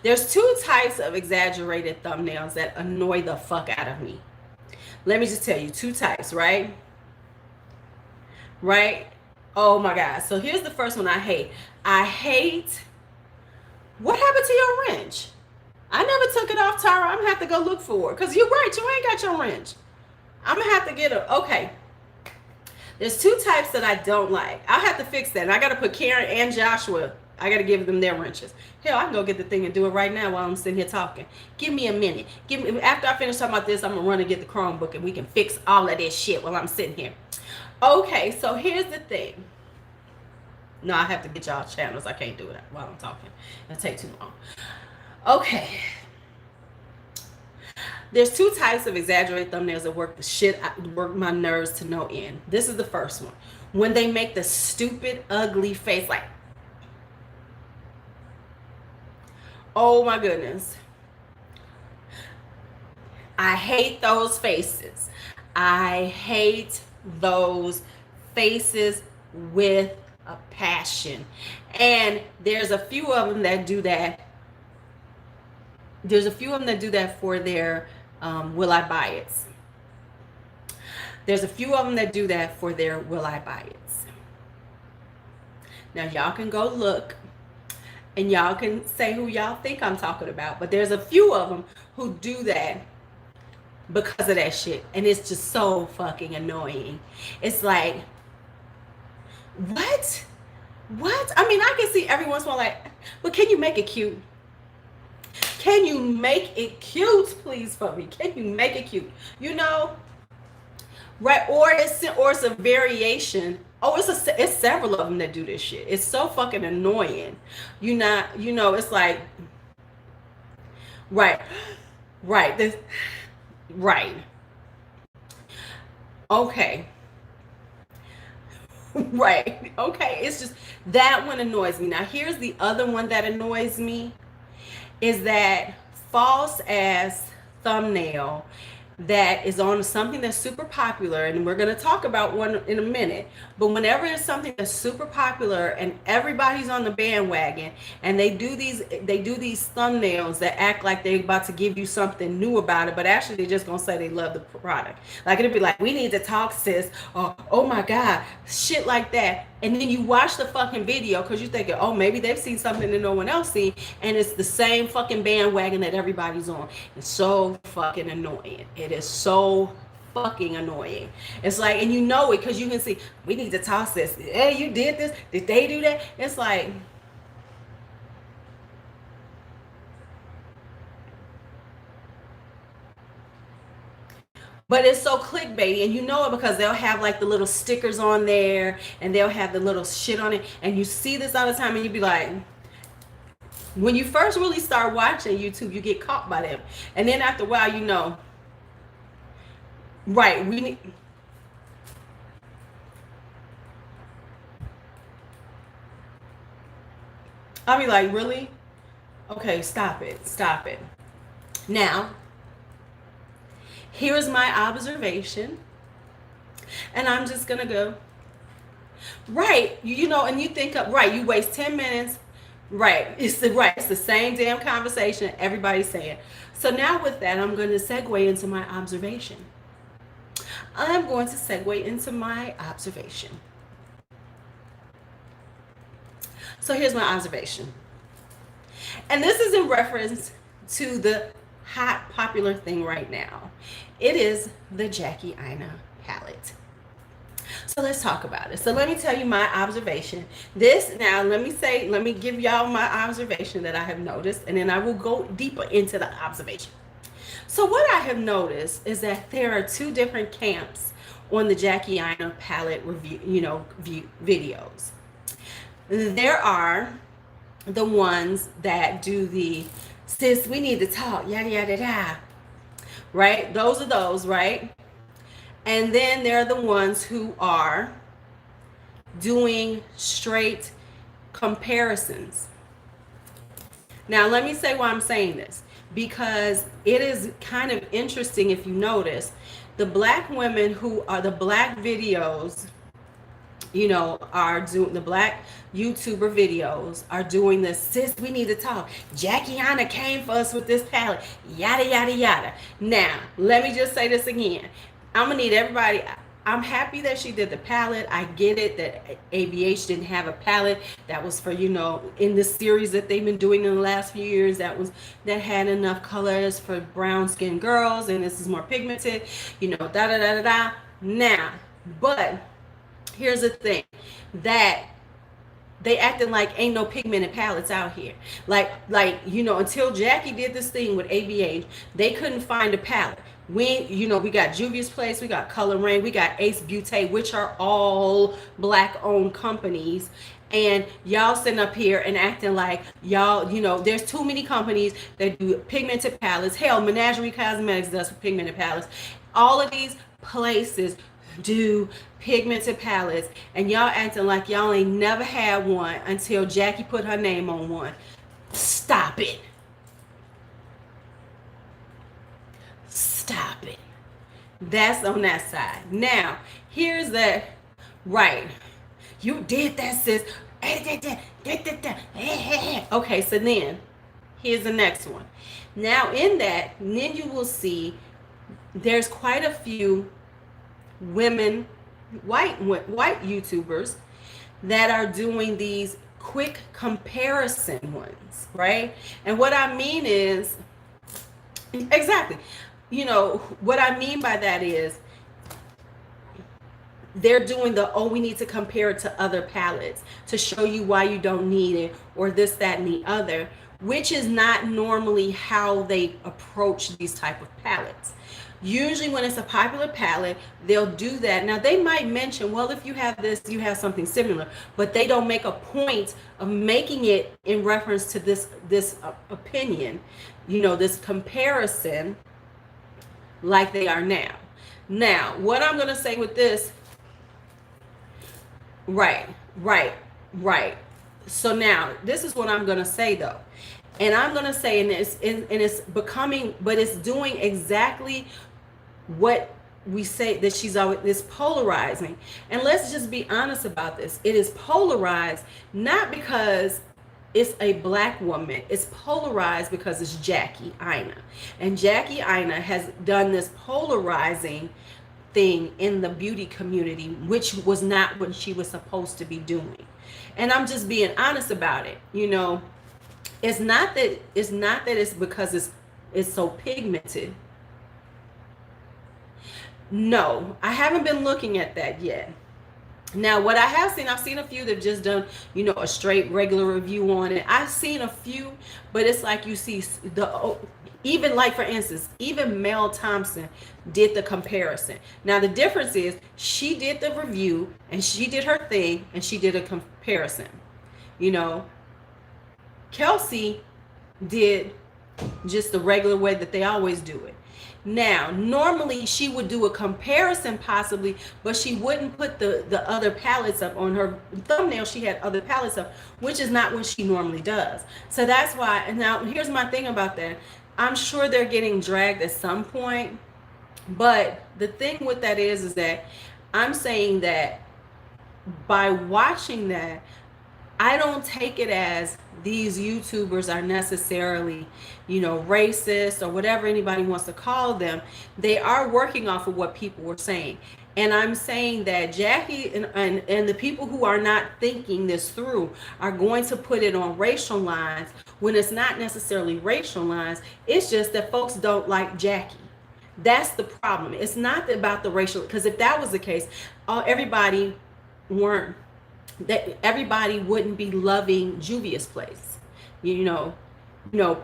There's two types of exaggerated thumbnails that annoy the fuck out of me. Let me just tell you, two types, right? Right? Oh my God. So here's the first one I hate. I hate, what happened to your wrench? I never took it off, Tara. I'm gonna have to go look for it. Because you're right, you ain't got your wrench. I'm gonna have to get it. Okay. There's two types that I don't like. I'll have to fix that. And I gotta put Karen and Joshua, I gotta give them their wrenches. Hell, I can go get the thing and do it right now while I'm sitting here talking. Give me a minute. After I finish talking about this, I'm gonna run and get the Chromebook and we can fix all of this shit while I'm sitting here. Okay, so here's the thing. No, I have to get y'all channels. I can't do it while I'm talking. It'll take too long. Okay. There's two types of exaggerated thumbnails that work my nerves to no end. This is the first one. When they make the stupid, ugly face like, oh my goodness. I hate those faces. I hate those faces with a passion. And there's a few of them that do that. There's a few of them that do that for their will I buy it. There's a few of them that do that for their will I buy it. Now y'all can go look and y'all can say who y'all think I'm talking about, but there's a few of them who do that because of that shit, and it's just so fucking annoying. It's like, what? I mean, I can see every once in a while, like, but can you make it cute? Can you make it cute, please, for me? Can you make it cute? You know, right? Or it's a variation. Oh, it's several of them that do this shit. It's so fucking annoying. You know, it's like, right. Right. This, right. Okay. Right. Okay. It's just that one annoys me. Now, here's the other one that annoys me is that false ass thumbnail that is on something that's super popular, and we're going to talk about one in a minute, but whenever it's something that's super popular and everybody's on the bandwagon, and they do these thumbnails that act like they're about to give you something new about it, but actually they're just going to say they love the product. Like, it'll be like, we need to talk, sis, or oh my god, shit like that. And then you watch the fucking video because you're thinking, oh, maybe they've seen something that no one else seen, and it's the same fucking bandwagon that everybody's on. It's so fucking annoying. It is so fucking annoying. It's like, and you know it because you can see, we need to toss this. Hey, you did this? Did they do that? It's like, but it's so clickbait, and you know it because they'll have like the little stickers on there, and they'll have the little shit on it, and you see this all the time, and you be like, when you first really start watching YouTube, you get caught by them, and then after a while, you know, right? We need. I'll be like, really? Okay, stop it, stop it. Now, here's my observation, and I'm just gonna go. Right, you know, and you think of, right, you waste 10 minutes. Right, it's the same damn conversation everybody's saying. So now with that, I'm going to segue into my observation. I'm going to segue into my observation. So here's my observation. And this is in reference to the hot popular thing right now. It is the Jackie Aina palette. So let's talk about it. So let me tell you my observation. This now, let me give y'all my observation that I have noticed, and then I will go deeper into the observation. So what I have noticed is that there are two different camps on the Jackie Aina palette review, videos. There are the ones that do the sis, we need to talk, yada yada yada. Right? Those are those, right? And then there are the ones who are doing straight comparisons. Now, let me say why I'm saying this, because it is kind of interesting if you notice the black women who are the black videos, are doing the black YouTuber videos are doing this. Sis, we need to talk. Jackie Aina came for us with this palette, yada, yada, yada. Now, let me just say this again. I'm gonna need everybody. I'm happy that she did the palette. I get it that ABH didn't have a palette that was for, in the series that they've been doing in the last few years, that had enough colors for brown skinned girls, and this is more pigmented, da da da da da. Now, but here's the thing, that they acting like ain't no pigmented palettes out here. Like, until Jackie did this thing with ABH, they couldn't find a palette. We got Juvia's Place, we got Color Rain, we got Ace Beauty, which are all black owned companies. And y'all sitting up here and acting like y'all, there's too many companies that do pigmented palettes. Hell, Menagerie Cosmetics does pigmented palettes. All of these places do pigmented palettes, and y'all acting like y'all ain't never had one until Jackie put her name on one. Stop it. Stop it. That's on that side. Now, here's that. Right. You did that, sis. Okay, so then here's the next one. Now, in that, then you will see there's quite a few women, white YouTubers that are doing these quick comparison ones, right? And what I mean is, exactly, what I mean by that is they're doing we need to compare it to other palettes to show you why you don't need it, or this, that, and the other, which is not normally how they approach these type of palettes. Usually when it's a popular palette, they'll do that. Now they might mention, well, if you have this, you have something similar, but they don't make a point of making it in reference to this opinion, this comparison, like they are now. Now, what I'm going to say with this, right, right, right. So now, this is what I'm going to say though. And I'm going to say, and it's becoming, but it's doing exactly what we say that she's always, this polarizing. And let's just be honest about this. It is polarized not because it's a black woman. It's polarized because it's Jackie Aina. And Jackie Aina has done this polarizing thing in the beauty community, which was not what she was supposed to be doing. And I'm just being honest about it. It's not that it's because it's so pigmented. No, I haven't been looking at that yet. Now, what I have seen, I've seen a few that just done, a straight regular review on it. I've seen a few, but it's like you see even like, for instance, even Mel Thompson did the comparison. Now, the difference is she did the review and she did her thing and she did a comparison. Kelsey did just the regular way that they always do it. Now, normally she would do a comparison possibly, but she wouldn't put the other palettes up on her thumbnail. She had other palettes up, which is not what she normally does. So that's why, and now here's my thing about that. I'm sure they're getting dragged at some point, but the thing with that is that I'm saying that by watching that, I don't take it as these YouTubers are necessarily, racist or whatever anybody wants to call them. They are working off of what people were saying. And I'm saying that Jackie and the people who are not thinking this through are going to put it on racial lines when it's not necessarily racial lines. It's just that folks don't like Jackie. That's the problem. It's not about the racial, because if that was the case, everybody wouldn't be loving Juvia's Place.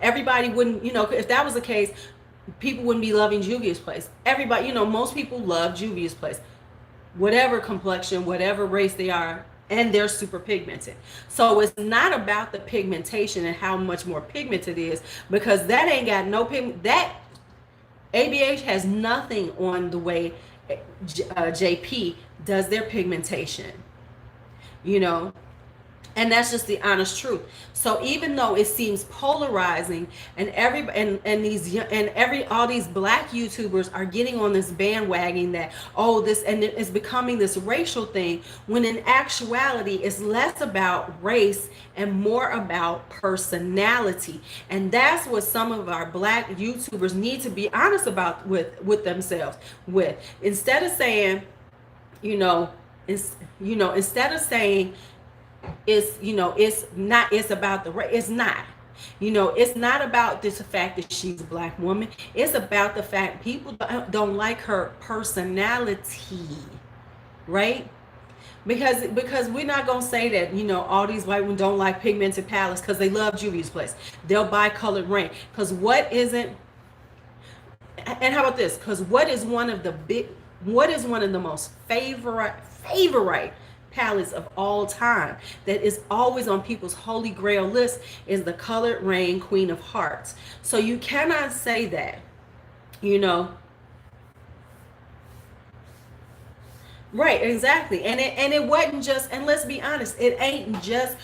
Everybody wouldn't, if that was the case, people wouldn't be loving Juvia's Place. Everybody, most people love Juvia's Place, whatever complexion, whatever race they are, and they're super pigmented. So it's not about the pigmentation and how much more pigment it is, because that ain't got no pigment. That ABH has nothing on the way JP does their pigmentation. And that's just the honest truth. So even though it seems polarizing, and all these black YouTubers are getting on this bandwagon that and it's becoming this racial thing, when in actuality it's less about race and more about personality. And that's what some of our black YouTubers need to be honest about with themselves. Instead of saying, instead of saying it's about the race, it's not. It's not about this fact that she's a black woman. It's about the fact people don't like her personality, right? Because we're not gonna say that all these white women don't like pigmented palettes because they love Juvia's Place. They'll buy colored rain because what isn't. And how about this? Because what is one of the most favorite palettes of all time that is always on people's holy grail list is the Colored Rain Queen of Hearts. So you cannot say that, right, exactly. And it wasn't just, and let's be honest, it ain't just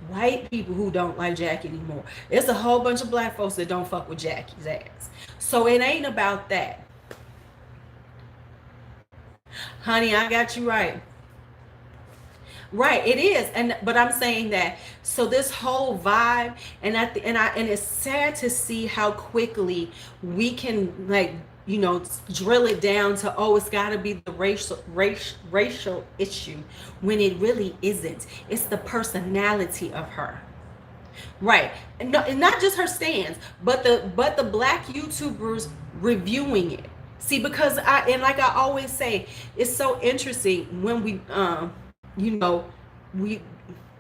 white people who don't like Jackie anymore. It's a whole bunch of black folks that don't fuck with Jackie's ass. So it ain't about that. Honey, I got you right. Right, it is, but I'm saying that. So this whole vibe, and it's sad to see how quickly we can drill it down to it's got to be the racial issue when it really isn't. It's the personality of her, right? And not just her stands, but the black YouTubers reviewing it. See, because like I always say, it's so interesting when we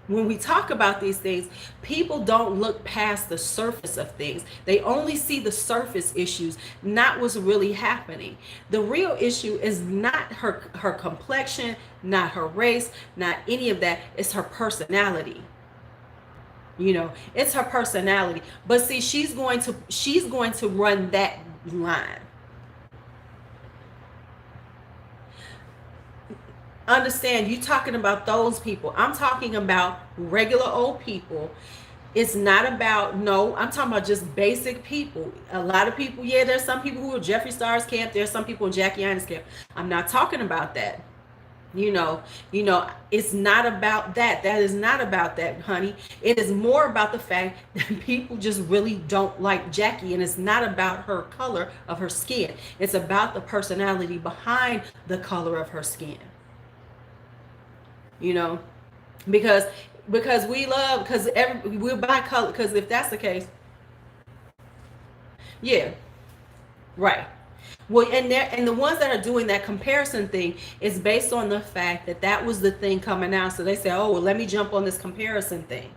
when we talk about these things, people don't look past the surface of things. They only see the surface issues, not what's really happening. The real issue is not her complexion, not her race, not any of that. It's her personality. It's her personality. But see, she's going to run that line. Understand, you talking about those people. I'm talking about regular old people. It's not about, no, I'm talking about just basic people. A lot of people, yeah, there's some people who are Jeffree Star's camp. There's some people in Jackie Ain's camp. I'm not talking about that. It's not about that. That is not about that, honey. It is more about the fact that people just really don't like Jackie, and it's not about her color of her skin. It's about the personality behind the color of her skin. Because we'll buy color, because if that's the case, yeah, right. Well, and the ones that are doing that comparison thing is based on the fact that that was the thing coming out. So they say, oh, well, let me jump on this comparison thing.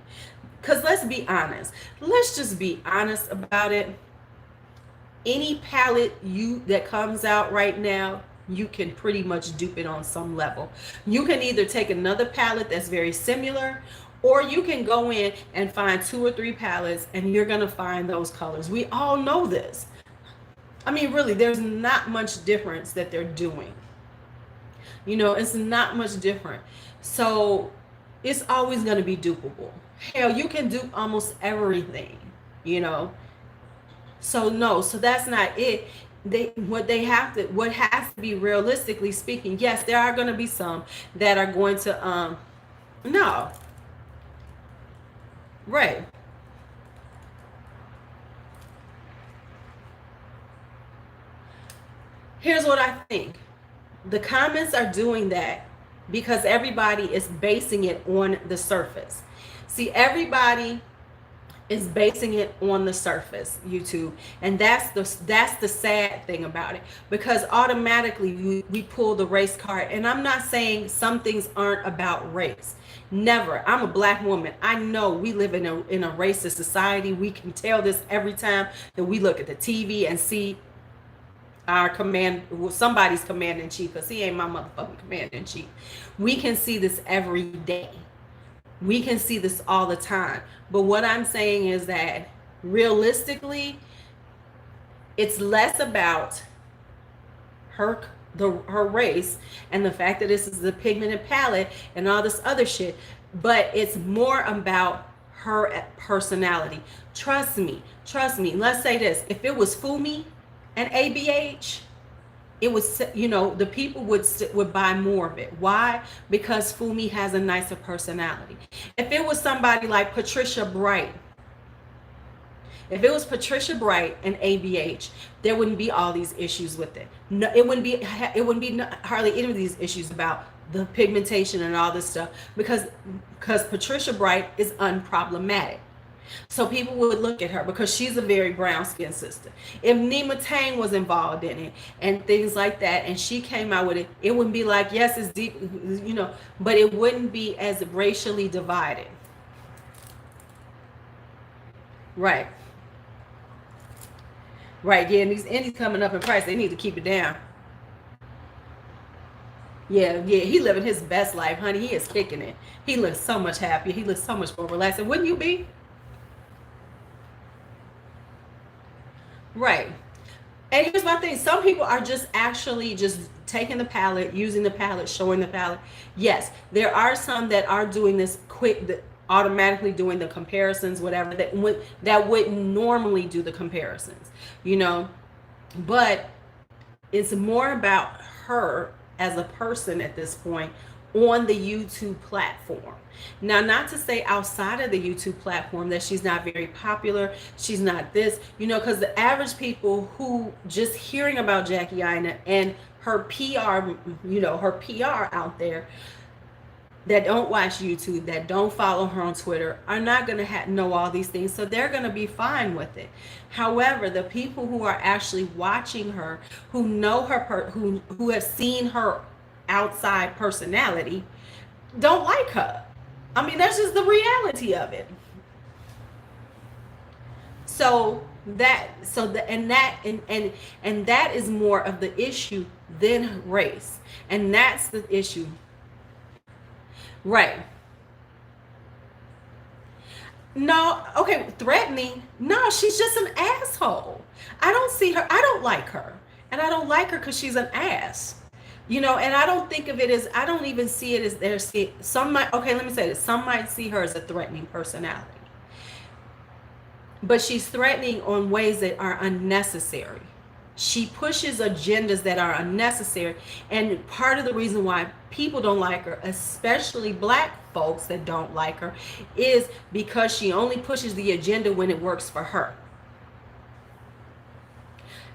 Because let's be honest. Let's just be honest about it. Any palette that comes out right now, you can pretty much dupe it on some level. You can either take another palette that's very similar, or you can go in and find 2 or 3 palettes and you're going to find those colors. We all know this. I mean, really, there's not much difference that they're doing. It's not much different. So it's always going to be dupable. Hell, you can dupe almost everything, So no, so that's not it. What has to be, realistically speaking, yes, there are going to be some that are going to no, right. Here's what I think. The comments are doing that because everybody is basing it on the surface. See, everybody is basing it on the surface, YouTube, and that's the sad thing about it, because automatically we pull the race card. And I'm not saying some things aren't about race. Never. I'm a black woman. I know we live in a racist society. We can tell this every time that we look at the TV and see somebody's commander-in-chief, because he ain't my motherfucking commander-in-chief. We can see this every day. We can see this all the time. But what I'm saying is that realistically, it's less about her race and the fact that this is a pigmented palette and all this other shit, but it's more about her personality. Trust me. Let's say this: if it was Fumi and ABH, it was, the people would buy more of it. Why? Because Fumi has a nicer personality. If it was somebody like Patricia Bright, and ABH, there wouldn't be all these issues with it. No, it wouldn't be hardly any of these issues about the pigmentation and all this stuff, because Patricia Bright is unproblematic. So people would look at her because she's a very brown skinned sister. If Nima Tang was involved in it and things like that, and she came out with it, it wouldn't be like, yes, it's deep, but it wouldn't be as racially divided. Right. Yeah, and these indies coming up in price, they need to keep it down. Yeah, he living his best life, honey. He is kicking it. He looks so much happier. He looks so much more relaxed. And wouldn't you be? Right. And here's my thing. Some people are just actually just taking the palette, using the palette, showing the palette. Yes, there are some that are doing this quick, automatically doing the comparisons, whatever, that wouldn't normally do the comparisons, but it's more about her as a person at this point on the YouTube platform. Now, not to say outside of the YouTube platform that she's not very popular, she's not this, because the average people who just hearing about Jackie Aina and her PR, her PR out there, that don't watch YouTube, that don't follow her on Twitter, are not going to know all these things, so they're going to be fine with it. However, the people who are actually watching her, who know her, who have seen her outside personality, don't like her. I mean, that's just the reality of it. So and that is more of the issue than race. And that's the issue. Right. No, okay, threatening. No, she's just an asshole. I don't see her. I don't like her. And I don't like her because she's an ass. And I don't think of it as, I don't even see it as there's some might, okay, let me say this. Some might see her as a threatening personality. But she's threatening on ways that are unnecessary. She pushes agendas that are unnecessary. And part of the reason why people don't like her, especially black folks that don't like her, is because she only pushes the agenda when it works for her.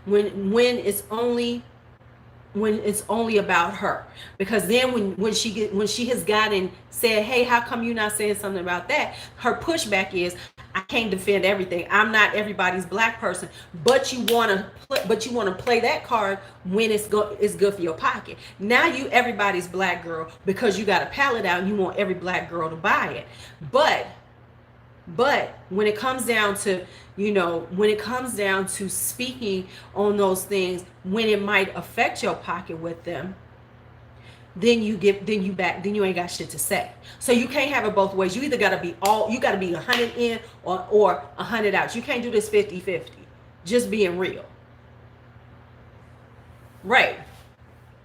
When it's only about her. Because then when she has gotten said, hey, how come you're not saying something about that? Her pushback is, I can't defend everything. I'm not everybody's black person. But you want to play that card when it's good for your pocket. Now you everybody's black girl because you got a palette out and you want every black girl to buy it. But when it comes down to, speaking on those things, when it might affect your pocket with them, then you ain't got shit to say. So you can't have it both ways. You either got to be 100 in or 100 out. You can't do this 50-50. Just being real. Right.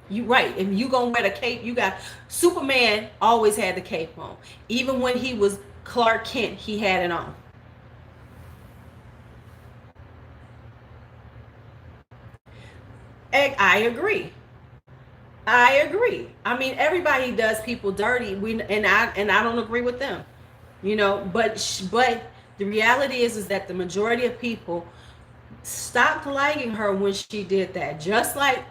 You right. If you gonna wear the cape, you got Superman always had the cape on. Even when he was Clark Kent, he had it on. And I agree. I mean, everybody does people dirty. I don't agree with them. But the reality is that the majority of people stopped liking her when she did that. Just like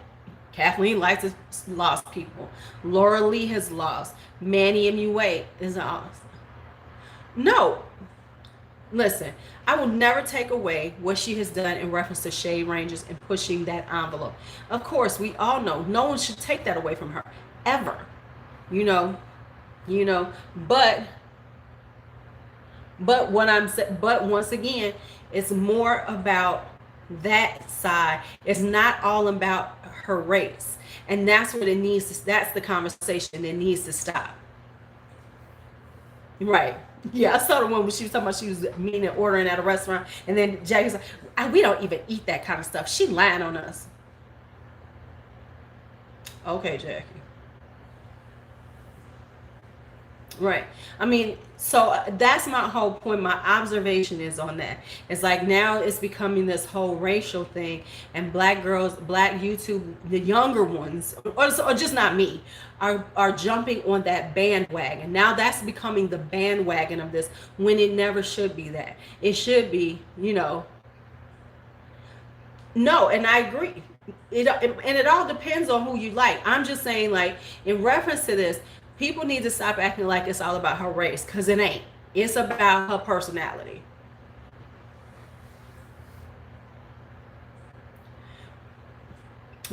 Kathleen Lights has lost people. Laura Lee has lost. Manny MUA is lost. No. Listen, I will never take away what she has done in reference to shade ranges and pushing that envelope. Of course, we all know no one should take that away from her, ever. But once again, it's more about that side. It's not all about her race. And that's what that's the conversation that needs to stop. Right. Yeah, I saw the one when she was talking about she was mean and ordering at a restaurant, and then Jackie's like, we don't even eat that kind of stuff. She lying on us. Okay, Jackie. Right. I mean, so that's my whole point. My observation is on that. It's like now it's becoming this whole racial thing, and black girls, black YouTube, the younger ones, or just not me, are jumping on that bandwagon. Now that's becoming the bandwagon of this when it never should be that. It should be, no, and I agree. It all depends on who you like. I'm just saying, like, in reference to this, people need to stop acting like it's all about her race, because it ain't. It's about her personality.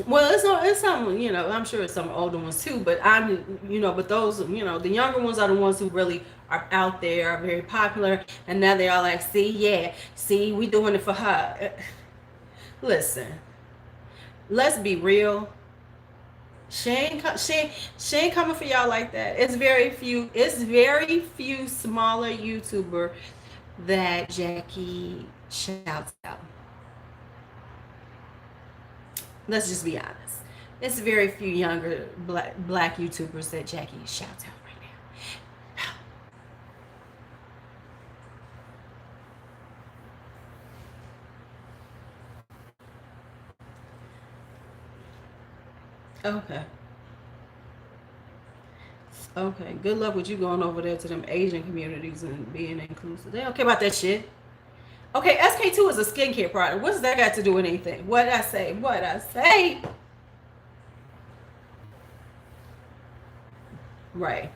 Well, it's some, I'm sure it's some older ones too, but but those, the younger ones are the ones who really are out there, are very popular, and now they're all like, see, we doing it for her. Listen, let's be real. She ain't coming for y'all like that. It's very few smaller YouTuber that Jackie shouts out. Let's just be honest. It's very few younger black YouTubers that Jackie shouts out right now. Okay. Okay. Good luck with you going over there to them Asian communities and being inclusive. They don't care about that shit. Okay, SK2 is a skincare product. What's that got to do with anything? What I say? Right.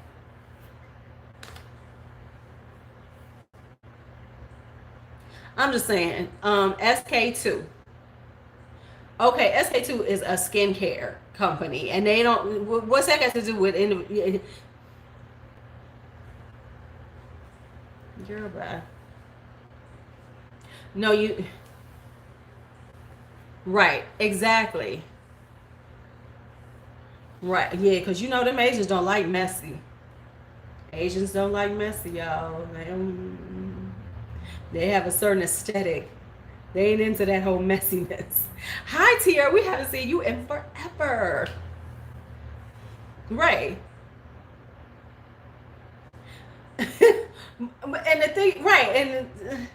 I'm just saying, SK2. Okay, SK2 is a skincare company, and they don't. What's that got to do with? Girl, bye. No, you. Right. Exactly. Right. Yeah, because you know them Asians don't like messy. Asians don't like messy, y'all. They have a certain aesthetic. They ain't into that whole messiness. Hi, Tia. We haven't seen you in forever. Right. And the thing, right, and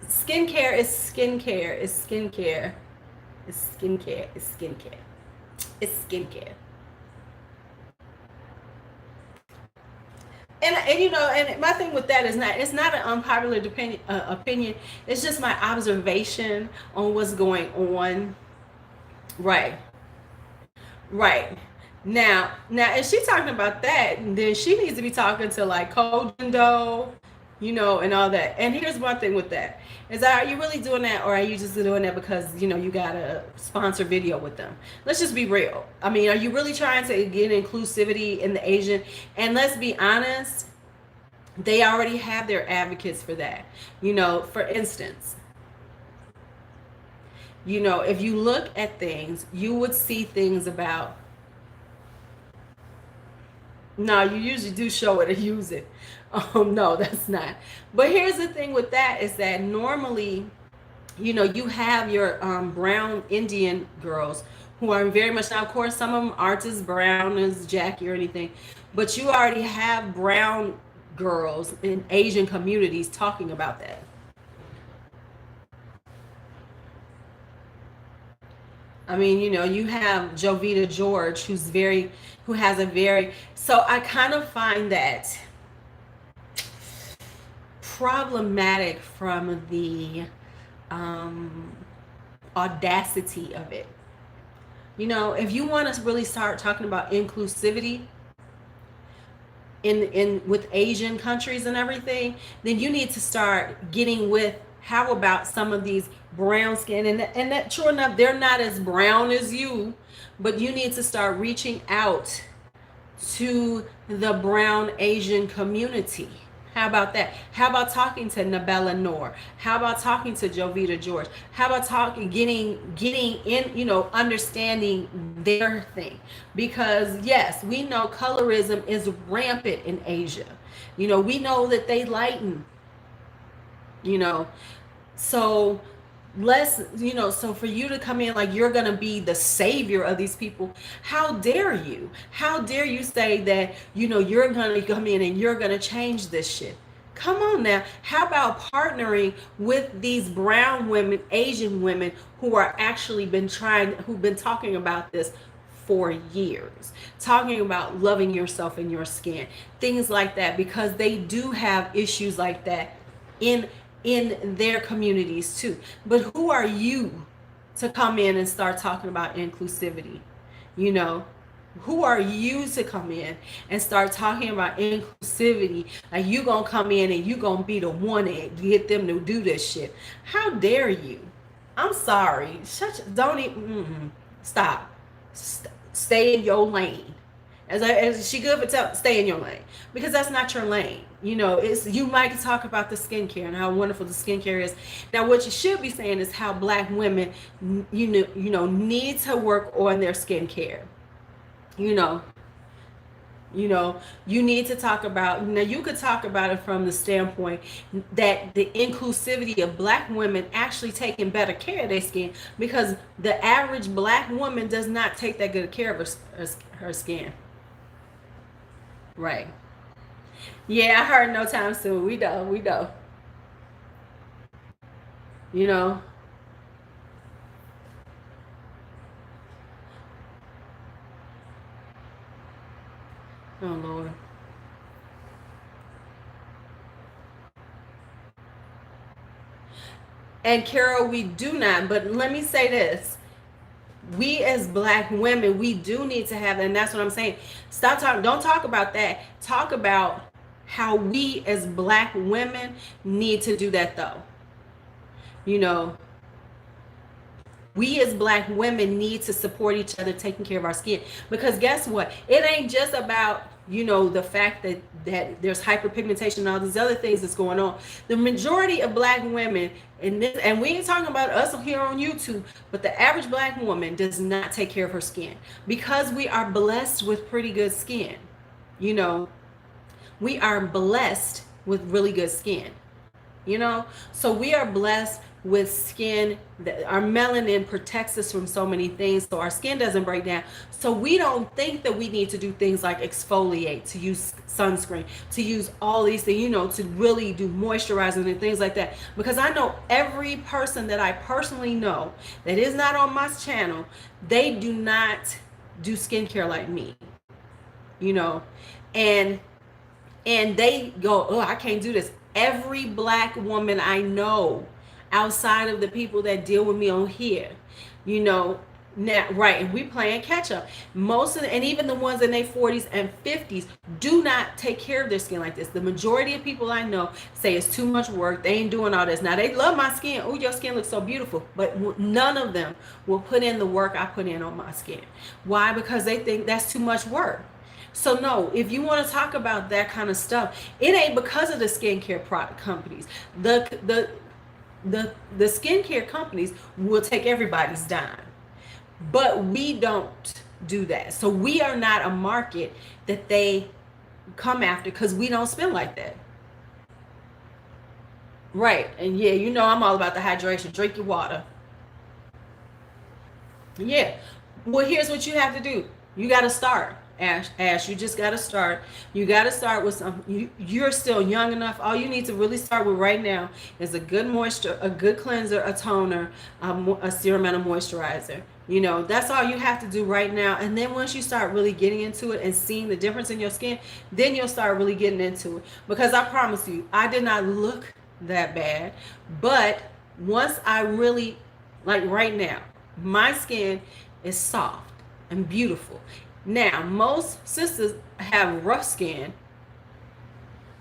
skincare is skincare. It's skincare. It's skincare. It's skincare. It's skincare. And you know, and my thing with that is not, it's not an unpopular opinion. It's just my observation on what's going on. Right. Right. Now, if she's talking about that, then she needs to be talking to like Kojando, you know, and all that. And here's one thing with that: is that, are you really doing that, or are you just doing that because you know you got a sponsor video with them? Let's just be real. I mean, are you really trying to get inclusivity in the Asian? And let's be honest, they already have their advocates for that. You know, for instance, you know, if you look at things, you would see things about. No, you usually do show it or use it. No, that's not. But here's the thing with that is that normally, you know, you have your brown Indian girls who are very much, now of course some of them aren't as brown as Jackie or anything, but you already have brown girls in Asian communities talking about that. I mean, you know, you have Jovita George, who has a very, so I kind of find that problematic from the um, audacity of it. You know, if you want to really start talking about inclusivity in with Asian countries and everything, then you need to start getting with, how about some of these brown skin, and that sure enough they're not as brown as you, but you need to start reaching out to the brown Asian community. How about that? How about talking to Nabella Noor? How about talking to Jovita George? How about talking, getting in, you know, understanding their thing? Because yes, we know colorism is rampant in Asia. You know, we know that they lighten, you know. So let's, you know, so for you to come in like you're gonna be the savior of these people, how dare you? How dare you say that, you know, you're gonna come in and you're gonna change this shit? Come on now. How about partnering with these brown women, Asian women who are actually who've been talking about this for years, talking about loving yourself and your skin, things like that, because they do have issues like that in their communities too. But who are you to come in and start talking about inclusivity? You know, who are you to come in and start talking about inclusivity? Like you gonna come in and you gonna be the one to get them to do this shit? How dare you? I'm sorry. Don't even. Stop. Stay in your lane. As she good for stay in your lane, because that's not your lane. You know, it's, you might talk about the skincare and how wonderful the skincare is. Now, what you should be saying is how Black women, need to work on their skincare. You know, you need to talk about, now you could talk about it from the standpoint that the inclusivity of Black women actually taking better care of their skin, because the average Black woman does not take that good care of her skin. Right. Yeah, I heard no time soon. We know. You know. Oh Lord. And Carol, we do not, but let me say this. We as Black women, we do need to have, and that's what I'm saying. Stop talking, don't talk about that. Talk about how we as Black women need to do that though. You know, We as Black women need to support each other taking care of our skin, because guess what, it ain't just about, you know, the fact that there's hyperpigmentation and all these other things that's going on. The majority of Black women in this, and we ain't talking about us here on YouTube, but the average Black woman does not take care of her skin, because we are blessed with pretty good skin. You know, we are blessed with really good skin, you know, so we are blessed with skin that our melanin protects us from so many things, so our skin doesn't break down. So we don't think that we need to do things like exfoliate, to use sunscreen, to use all these things, you know, to really do moisturizing and things like that, because I know every person that I personally know that is not on my channel, they do not do skincare like me, you know, and they go, oh, I can't do this. Every Black woman I know, outside of the people that deal with me on here, you know, now, right, and we playing catch up. Most of the, and even the ones in their 40s and 50s do not take care of their skin like this. The majority of people I know say it's too much work. They ain't doing all this. Now, they love my skin. Oh, your skin looks so beautiful. But none of them will put in the work I put in on my skin. Why? Because they think that's too much work. So no, if you want to talk about that kind of stuff, it ain't because of the skincare product companies. The skincare companies will take everybody's dime, but we don't do that. So we are not a market that they come after, because we don't spend like that. Right. And yeah, you know, I'm all about the hydration. Drink your water. Yeah. Well, here's what you have to do. You got to start. Ash, you just got to start. You got to start with some, you're still young enough. All you need to really start with right now is a good moisture, a good cleanser, a toner, a serum, and a moisturizer. You know, that's all you have to do right now. And then once you start really getting into it and seeing the difference in your skin, then you'll start really getting into it. Because I promise you, I did not look that bad. But once I really, like right now, my skin is soft and beautiful. Now, most sisters have rough skin.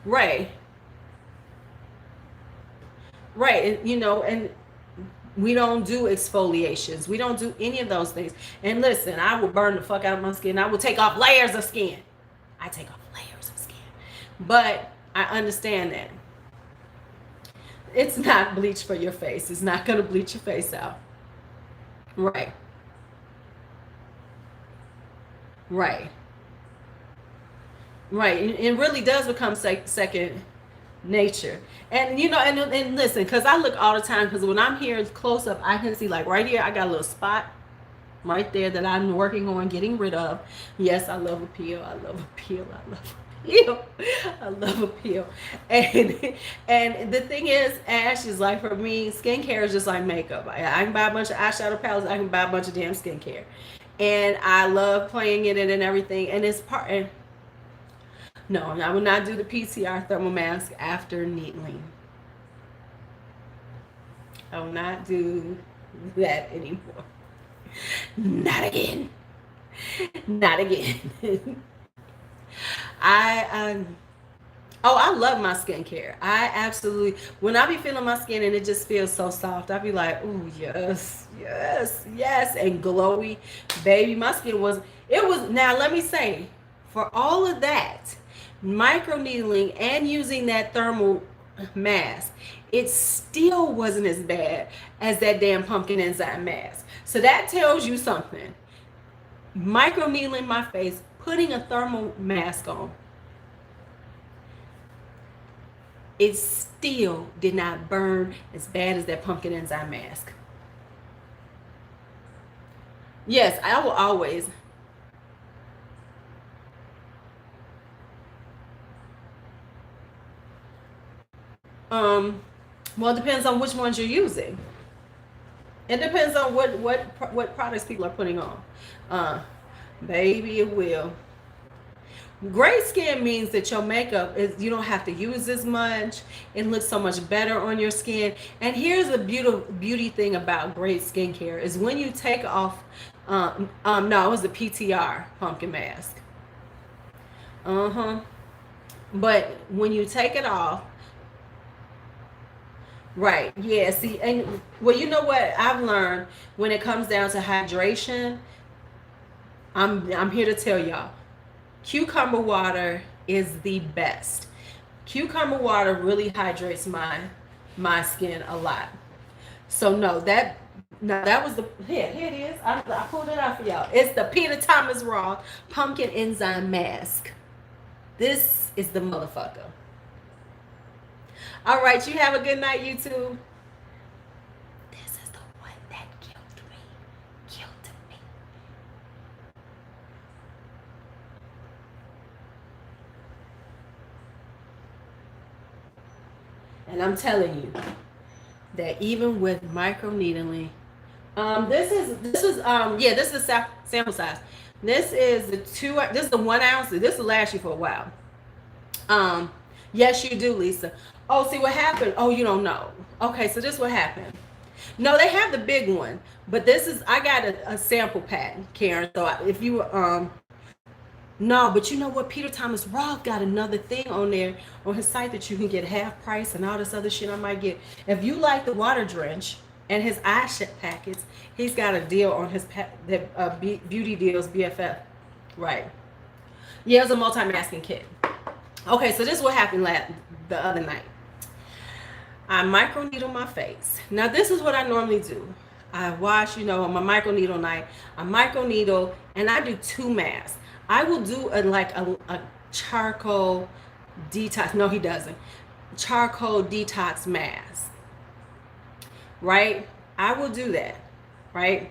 Right. Right. And, you know, and we don't do exfoliations. We don't do any of those things. And listen, I will burn the fuck out of my skin. I will take off layers of skin. I take off layers of skin. But I understand that it's not bleach for your face. It's not going to bleach your face out. Right. Right. Right. It really does become second nature. And you know, and listen, because I look all the time, because when I'm here close up, I can see, like right here, I got a little spot right there that I'm working on getting rid of. Yes, I love a peel. I love a peel. I love a peel. I love a peel. And the thing is, Ash, is like, for me, skincare is just like makeup. I can buy a bunch of eyeshadow palettes. I can buy a bunch of damn skincare. And I love playing in it and everything. And it's part, and no, I will not do the PCR thermal mask after needling. I will not do that anymore. Not again. Not again. I love my skincare. I absolutely, when I be feeling my skin and it just feels so soft, I be like, ooh, yes, yes, yes, and glowy. Baby, my skin was, now let me say, for all of that, microneedling and using that thermal mask, it still wasn't as bad as that damn pumpkin enzyme mask. So that tells you something. Microneedling my face, putting a thermal mask on, it still did not burn as bad as that pumpkin enzyme mask. Yes, I will always. Well, it depends on which ones you're using. It depends on what products people are putting on. Baby, it will. Gray skin means that your makeup is, you don't have to use as much. It looks so much better on your skin. And here's the beauty thing about gray skincare is when you take off, no, it was the PTR pumpkin mask. But when you take it off, Right. Yeah. See, and well, you know what I've learned when it comes down to hydration. I'm here to tell y'all, cucumber water is the best. Cucumber water really hydrates my skin a lot. So no, that was the here it is. I pulled it out for y'all. It's the Peter Thomas Roth Pumpkin Enzyme Mask. This is the motherfucker. All right, you have a good night, YouTube. This is the one that killed me. Killed me. And I'm telling you that even with microneedling, this is sample size. This is the this is the 1 ounce. This will last you for a while. Yes, you do, Lisa. Oh, see what happened? Oh, you don't know. Okay, so this is what happened. No, they have the big one, but this is I got a sample pack, Karen. So if you no, but you know what? Peter Thomas Roth got another thing on there on his site that you can get half price and all this other shit I might get. If you like the water drench and his eye packets, he's got a deal on his beauty deals BFF. Right. Yeah, it was a multi-masking kit. Okay, so this is what happened the other night. I microneedle my face. Now this is what I normally do. I wash, on my microneedle night. I microneedle and I do 2 masks. I will do a charcoal detox. No, he doesn't. Charcoal detox mask. Right? I will do that. Right?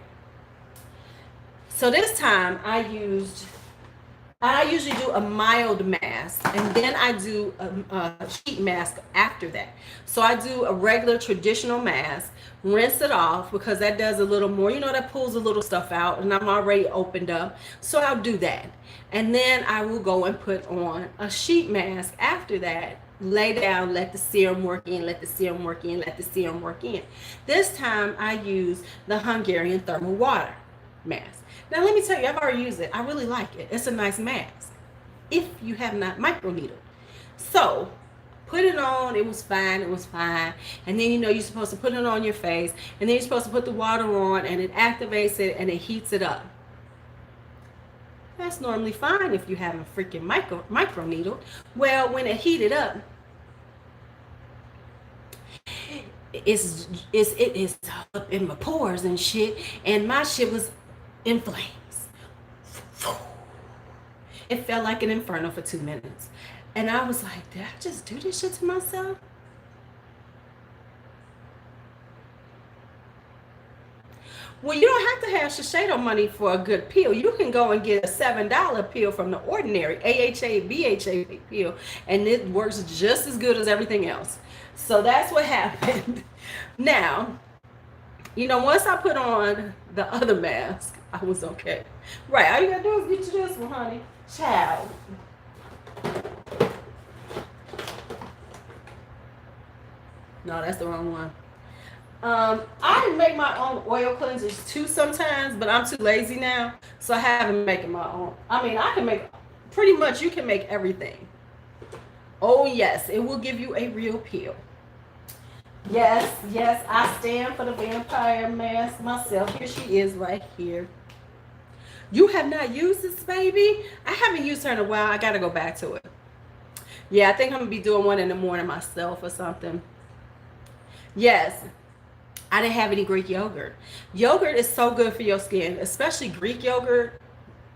So this time I usually do a mild mask and then I do a sheet mask after that. So I do a regular traditional mask, rinse it off because that does a little more, that pulls a little stuff out and I'm already opened up. So I'll do that. And then I will go and put on a sheet mask after that. Lay down, let the serum work in, let the serum work in, let the serum work in. This time I use the Hungarian thermal water mask. Now let me tell you, I've already used it. I really like it. It's a nice mask. If you have not microneedled. So put it on, it was fine, And then you're supposed to put it on your face, and then you're supposed to put the water on and it activates it and it heats it up. That's normally fine if you haven't freaking microneedled. Well, when it heated up, it is up in my pores and shit, and my shit was in flames. It felt like an inferno for 2 minutes. And I was like, did I just do this shit to myself? Well, you don't have to have Shiseido money for a good pill. You can go and get a $7 pill from the ordinary AHA, BHA pill, and it works just as good as everything else. So that's what happened. Now, once I put on the other mask, I was okay. Right, all you gotta do is get you this one, honey. Child. No, that's the wrong one. I make my own oil cleansers too sometimes, but I'm too lazy now, so I haven't making my own. I mean, I can make, pretty much you can make everything. Oh yes, it will give you a real peel. Yes, I stand for the vampire mask myself. Here she is right here. You have not used this, baby? I haven't used her in a while. I gotta go back to it. Yeah, I think I'm gonna be doing one in the morning myself or something. Yes. I didn't have any Greek yogurt. Yogurt is so good for your skin, especially Greek yogurt.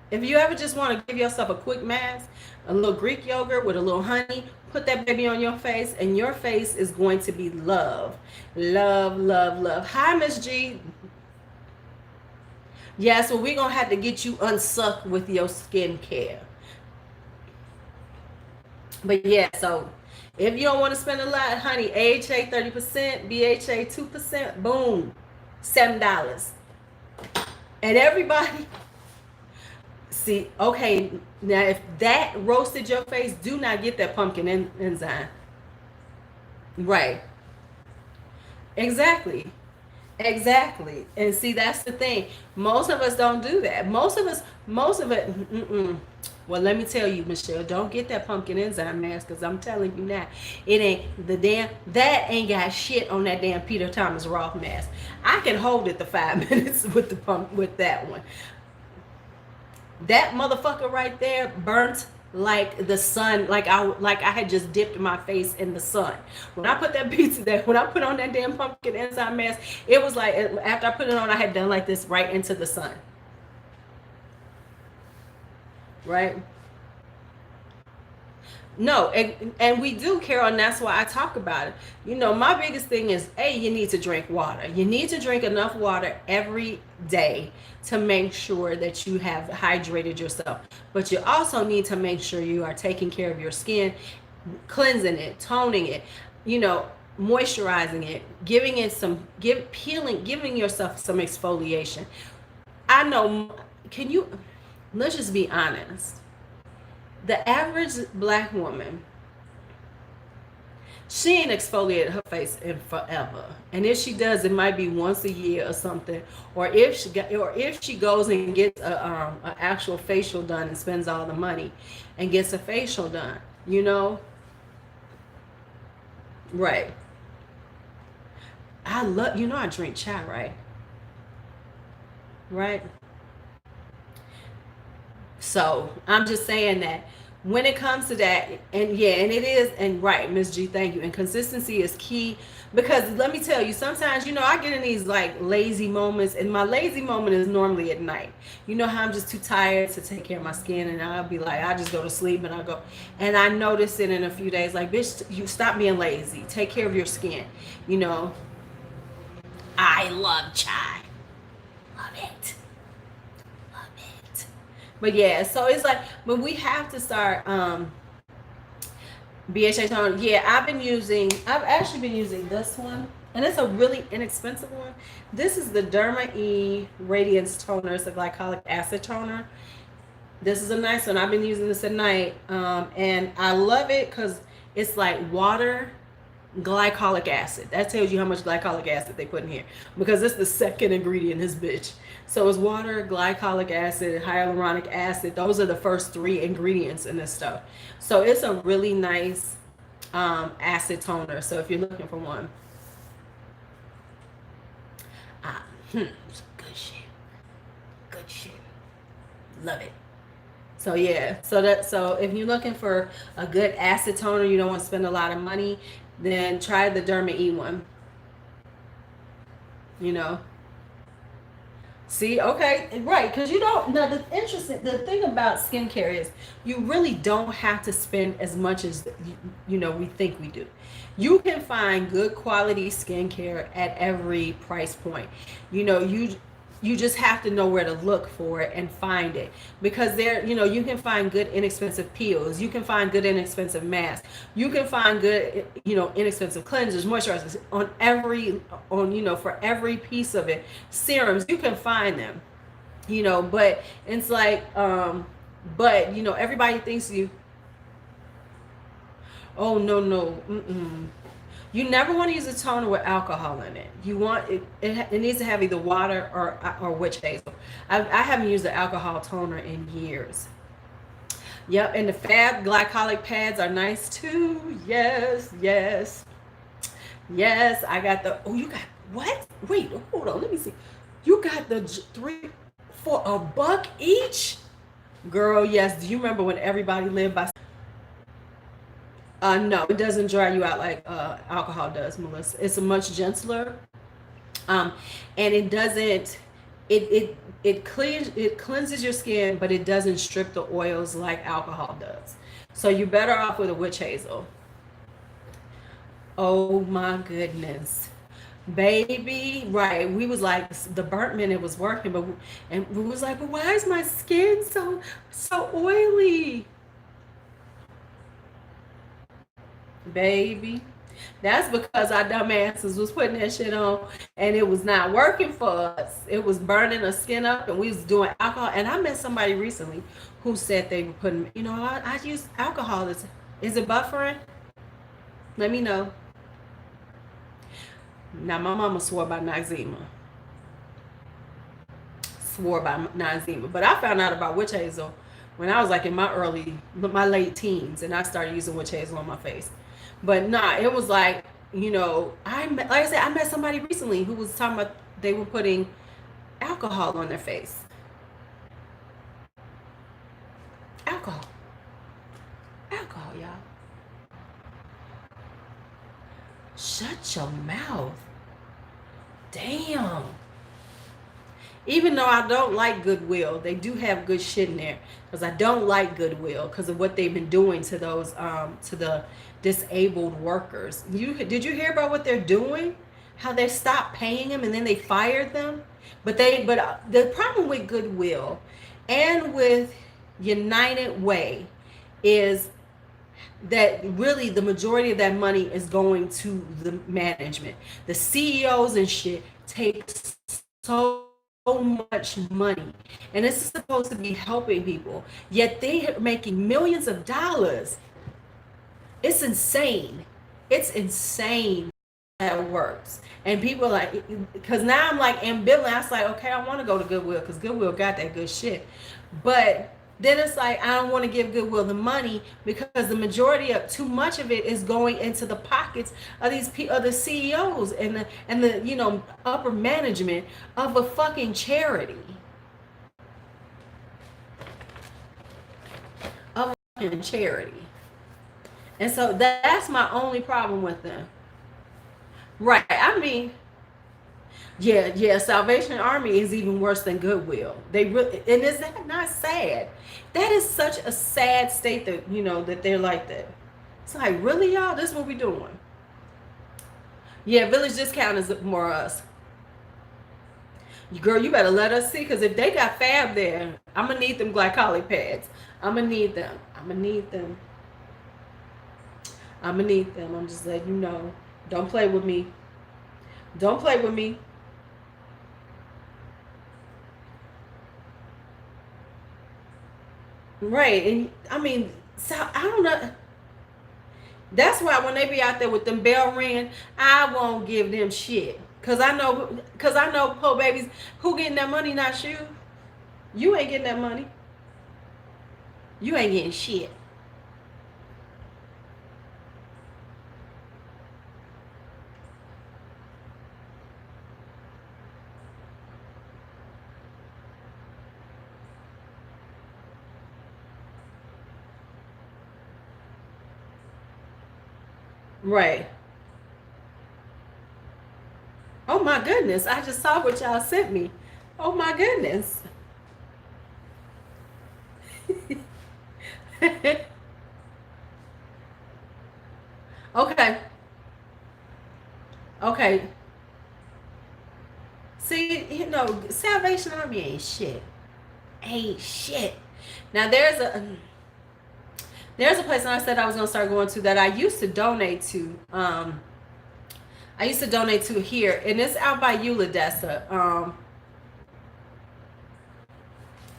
If you ever just want to give yourself a quick mask, a little Greek yogurt with a little honey, put that baby on your face, and your face is going to be love. Love, love, love. Hi, Miss G. Yeah, so we're going to have to get you unsucked with your skincare. But yeah, so if you don't want to spend a lot, honey, AHA 30%, BHA 2%, boom, $7. And everybody, see, okay, now if that roasted your face, do not get that pumpkin enzyme. Right. Exactly. And see, that's the thing. Most of us don't do that. Most of it, Well, let me tell you, Michelle, don't get that pumpkin enzyme mask, because I'm telling you now, it ain't the damn, that ain't got shit on that damn Peter Thomas Roth mask. I can hold it the 5 minutes with the pump with that one. That motherfucker right there burnt like the sun, like I had just dipped my face in the sun. When I put that pizza there, when I put on that damn pumpkin enzyme mask, it was like after I put it on, I had done like this right into the sun. Right? No, and we do, Carol, and that's why I talk about it. You know, my biggest thing is, you need to drink water. You need to drink enough water every day to make sure that you have hydrated yourself. But you also need to make sure you are taking care of your skin, cleansing it, toning it, you know, moisturizing it, giving it some, peeling, giving yourself some exfoliation. I know, let's just be honest. The average black woman, she ain't exfoliated her face in forever, and if she does, it might be once a year or something. Or if she goes and gets a actual facial done and spends all the money and gets a facial done, you know. Right. I love, you know, I drink chai, right? Right. So I'm just saying that when it comes to that, and yeah, and it is, and right, Miss G, thank you. And consistency is key, because let me tell you, sometimes, you know, I get in these like lazy moments, and my lazy moment is normally at night. You know how I'm just too tired to take care of my skin, and I'll be like, I just go to sleep, and I go, and I notice it in a few days, like, bitch, you stop being lazy, take care of your skin. You know, I love chai, love it. But yeah, so it's like, but we have to start BHA toner. Yeah, I've actually been using this one, and it's a really inexpensive one. This is the Derma E Radiance Toner. It's a glycolic acid toner. This is a nice one. I've been using this at night, and I love it because it's like water, glycolic acid. That tells you how much glycolic acid they put in here, because it's the second ingredient in this bitch. So it's water, glycolic acid, hyaluronic acid. Those are the first 3 ingredients in this stuff. So it's a really nice acid toner. So if you're looking for one, it's good shit. Good shit. Love it. So yeah, so if you're looking for a good acid toner, you don't want to spend a lot of money, then try the Derma E one. You know. See, okay, right, because you don't, now the thing about skincare is you really don't have to spend as much as, you know, we think we do. You can find good quality skincare at every price point. You know, you just have to know where to look for it and find it, because there, you know, you can find good inexpensive peels, you can find good inexpensive masks, you can find good, you know, inexpensive cleansers, moisturizers you know, for every piece of it. Serums, you can find them, you know, but it's like but you know, everybody thinks oh no, you never want to use a toner with alcohol in it. You want it needs to have either water or witch hazel. I haven't used the alcohol toner in years. Yep, and the Fab glycolic pads are nice too. Yes. I got the, oh, you got what? Wait, hold on, let me see. You got the 3 for $1 each? Girl, yes. Do you remember when everybody lived by? No, it doesn't dry you out like alcohol does, Melissa. It's a much gentler, and it doesn't. It cleanses your skin, but it doesn't strip the oils like alcohol does. So you're better off with a witch hazel. Oh my goodness, baby! Right? We was like the burnt minute was working, and we was like, but why is my skin so oily? Baby, that's because our dumbasses was putting that shit on and it was not working for us. It was burning our skin up, and we was doing alcohol. And I met somebody recently who said they were putting, you know, I use alcohol. Is it buffering? Let me know. Now my mama swore by Noxzema. But I found out about witch hazel when I was like in my late teens, and I started using witch hazel on my face. But nah, it was like, like I said, I met somebody recently who was talking about they were putting alcohol on their face. Alcohol, alcohol, y'all. Shut your mouth. Damn. Even though I don't like Goodwill, they do have good shit in there. Because I don't like Goodwill because of what they've been doing to those to the disabled workers. Did you hear about what they're doing? How they stopped paying them and then they fired them? But the problem with Goodwill and with United Way is that really the majority of that money is going to the management. The CEOs and shit take so much money, and this is supposed to be helping people, yet they are making millions of dollars. It's insane. It's insane that it works. And people are like, because now I'm like ambivalent. I was like, okay, I want to go to Goodwill because Goodwill got that good shit, but then it's like I don't want to give Goodwill the money because the majority of too much of it is going into the pockets of these other CEOs and the upper management of a fucking charity. Of a fucking charity. And so that's my only problem with them. Right. I mean, yeah, Salvation Army is even worse than Goodwill. They really, and is that not sad? That is such a sad state that that they're like that. It's like, really, y'all? This is what we doing? Yeah, Village Discount is more us. Girl, you better let us see, because if they got Fab there, I'm gonna need them glycolic pads. I'm gonna need them. I'm just letting you know. Don't play with me. Don't play with me. Right. And I mean, so I don't know. That's why when they be out there with them bell ringing, I won't give them shit. Cause I know poor babies who getting that money, not you. You ain't getting that money. You ain't getting shit. Right. Oh my goodness. I just saw what y'all sent me. Oh my goodness. Okay. Okay. See, Salvation Army ain't shit. Ain't shit. Now there's a place that I said I was gonna start going to that I used to donate to. I used to donate to here, and it's out by Uladessa.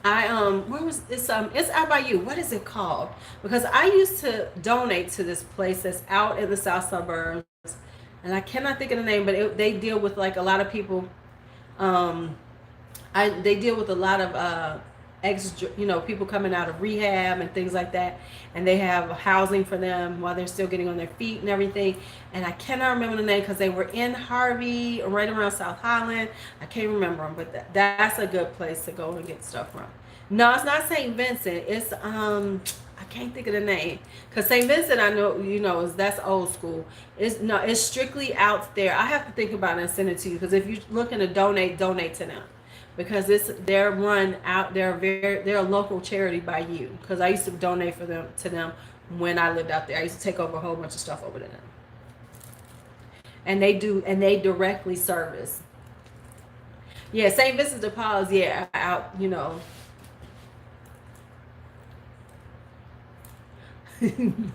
Where was this? It's out by you. What is it called? Because I used to donate to this place that's out in the south suburbs, and I cannot think of the name, but they deal with like a lot of people. They deal with a lot of people coming out of rehab and things like that, and they have housing for them while they're still getting on their feet and everything. And I cannot remember the name because they were in Harvey, right around South Holland. I can't remember them, but that's a good place to go and get stuff from. No, it's not St. Vincent. It's I can't think of the name, because St. Vincent, I know, that's old school. It's strictly out there. I have to think about it and send it to you, because if you're looking to donate to them, because they're run out. They're a local charity by you, because I used to donate to them when I lived out there. I used to take over a whole bunch of stuff over to them, and they directly service. Yeah, St. Vincent de Paul's, yeah, out,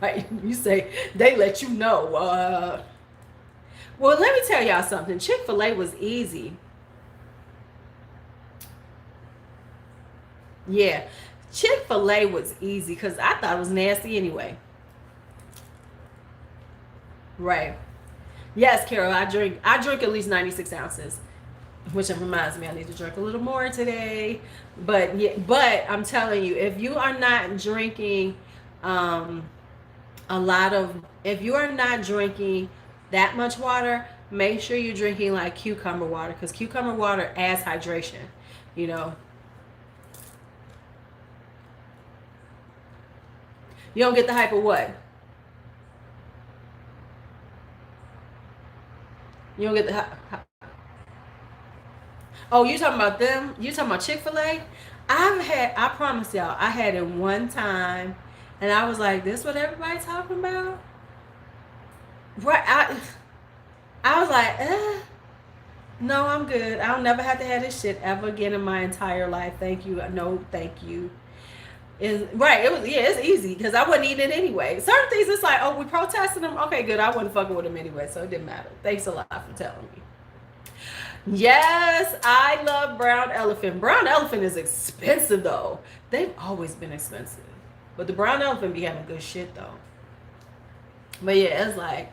Right, you say they let you know. Well, let me tell y'all something. Chick-fil-A was easy. Yeah, Chick-fil-A was easy because I thought it was nasty anyway. Right. Yes, Carol, I drink at least 96 ounces. which reminds me I need to drink a little more today. But yeah, but I'm telling you, if you are not drinking um a lot of if you are not drinking that much water, make sure you're drinking like cucumber water, because cucumber water adds hydration, you know. You don't get the hype of what? You don't get the oh, you talking about them? You talking about Chick-fil-A? I promise y'all, I had it one time, and I was like, this what everybody talking about? Right, I was like, no, I'm good. I'll never have to have this shit ever again in my entire life. Thank you. No, thank you. Is right. It was, yeah, it's easy because I wasn't eating it anyway. Certain things it's like, oh, we protesting them. Okay, good. I wasn't fucking with them anyway, so it didn't matter. Thanks a lot for telling me. Yes, I love brown elephant. Brown elephant is expensive though. They've always been expensive. But the brown elephant be having good shit though. But yeah, it's like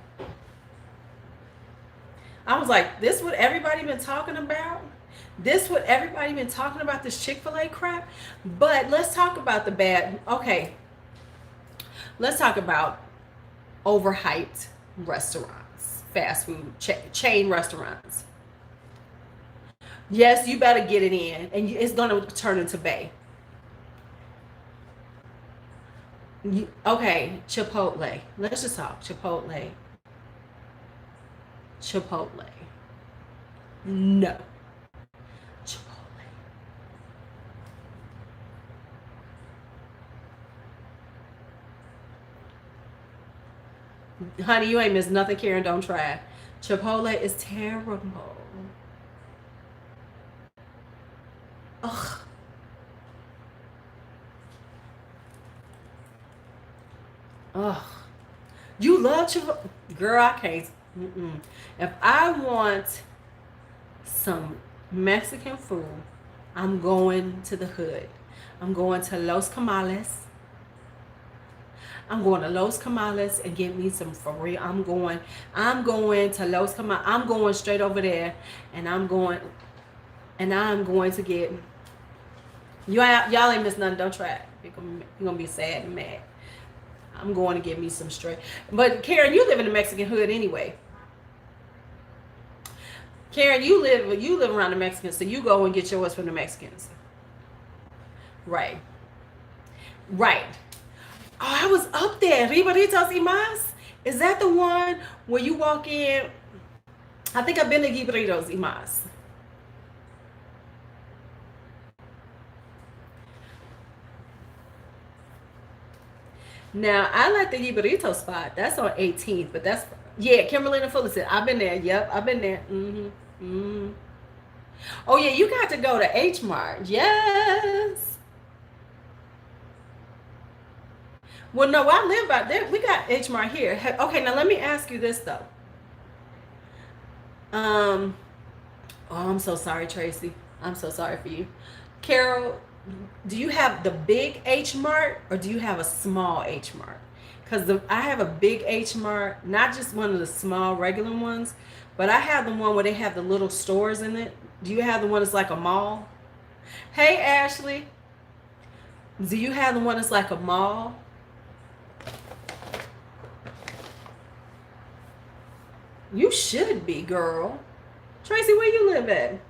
I was like, this what everybody been talking about? This what everybody been talking about, this Chick-fil-A crap? But let's talk about the bad. Okay. Let's talk about overhyped restaurants, fast food chain restaurants. Yes, you better get it in, and it's gonna turn into Bay. Okay, Chipotle. Let's just talk Chipotle. Chipotle. No. Chipotle. Honey, you ain't missed nothing, Karen. Don't try. Chipotle is terrible. Ugh. Ugh. You love Chipotle? Girl, I can't. Mm-mm. If I want some Mexican food, I'm going to the hood. I'm going to Los Camales. I'm going to Los Camales and get me some for real. I'm going to Los Camales. I'm going straight over there, and I'm going to get y'all ain't miss nothing. Don't try it. You're gonna be sad and mad. I'm going to get me some straight. But Karen, you live in the Mexican hood anyway. Karen, you live around the Mexicans, so you go and get yours from the Mexicans. Right. Right. Oh, I was up there. Ribaritos y Más. Is that the one where you walk in? I think I've been to Ribaritos y Más. Now, I like the Yibarito spot. That's on 18th, but that's, yeah, Kimberly and Fullerton. I've been there. Yep, I've been there. Mm-hmm. Mm-hmm. Oh, yeah, you got to go to H Mart. Yes. Well, no, I live out there. We got H Mart here. Okay, now let me ask you this, though. Um, oh, I'm so sorry, Tracy. I'm so sorry for you. Carol, do you have the big H Mart or do you have a small H Mart? Because I have a big H Mart, not just one of the small regular ones, but I have the one where they have the little stores in it. Do you have the one that's like a mall? Hey, Ashley. Do you have the one that's like a mall? You should be, girl. Tracy, where you live at?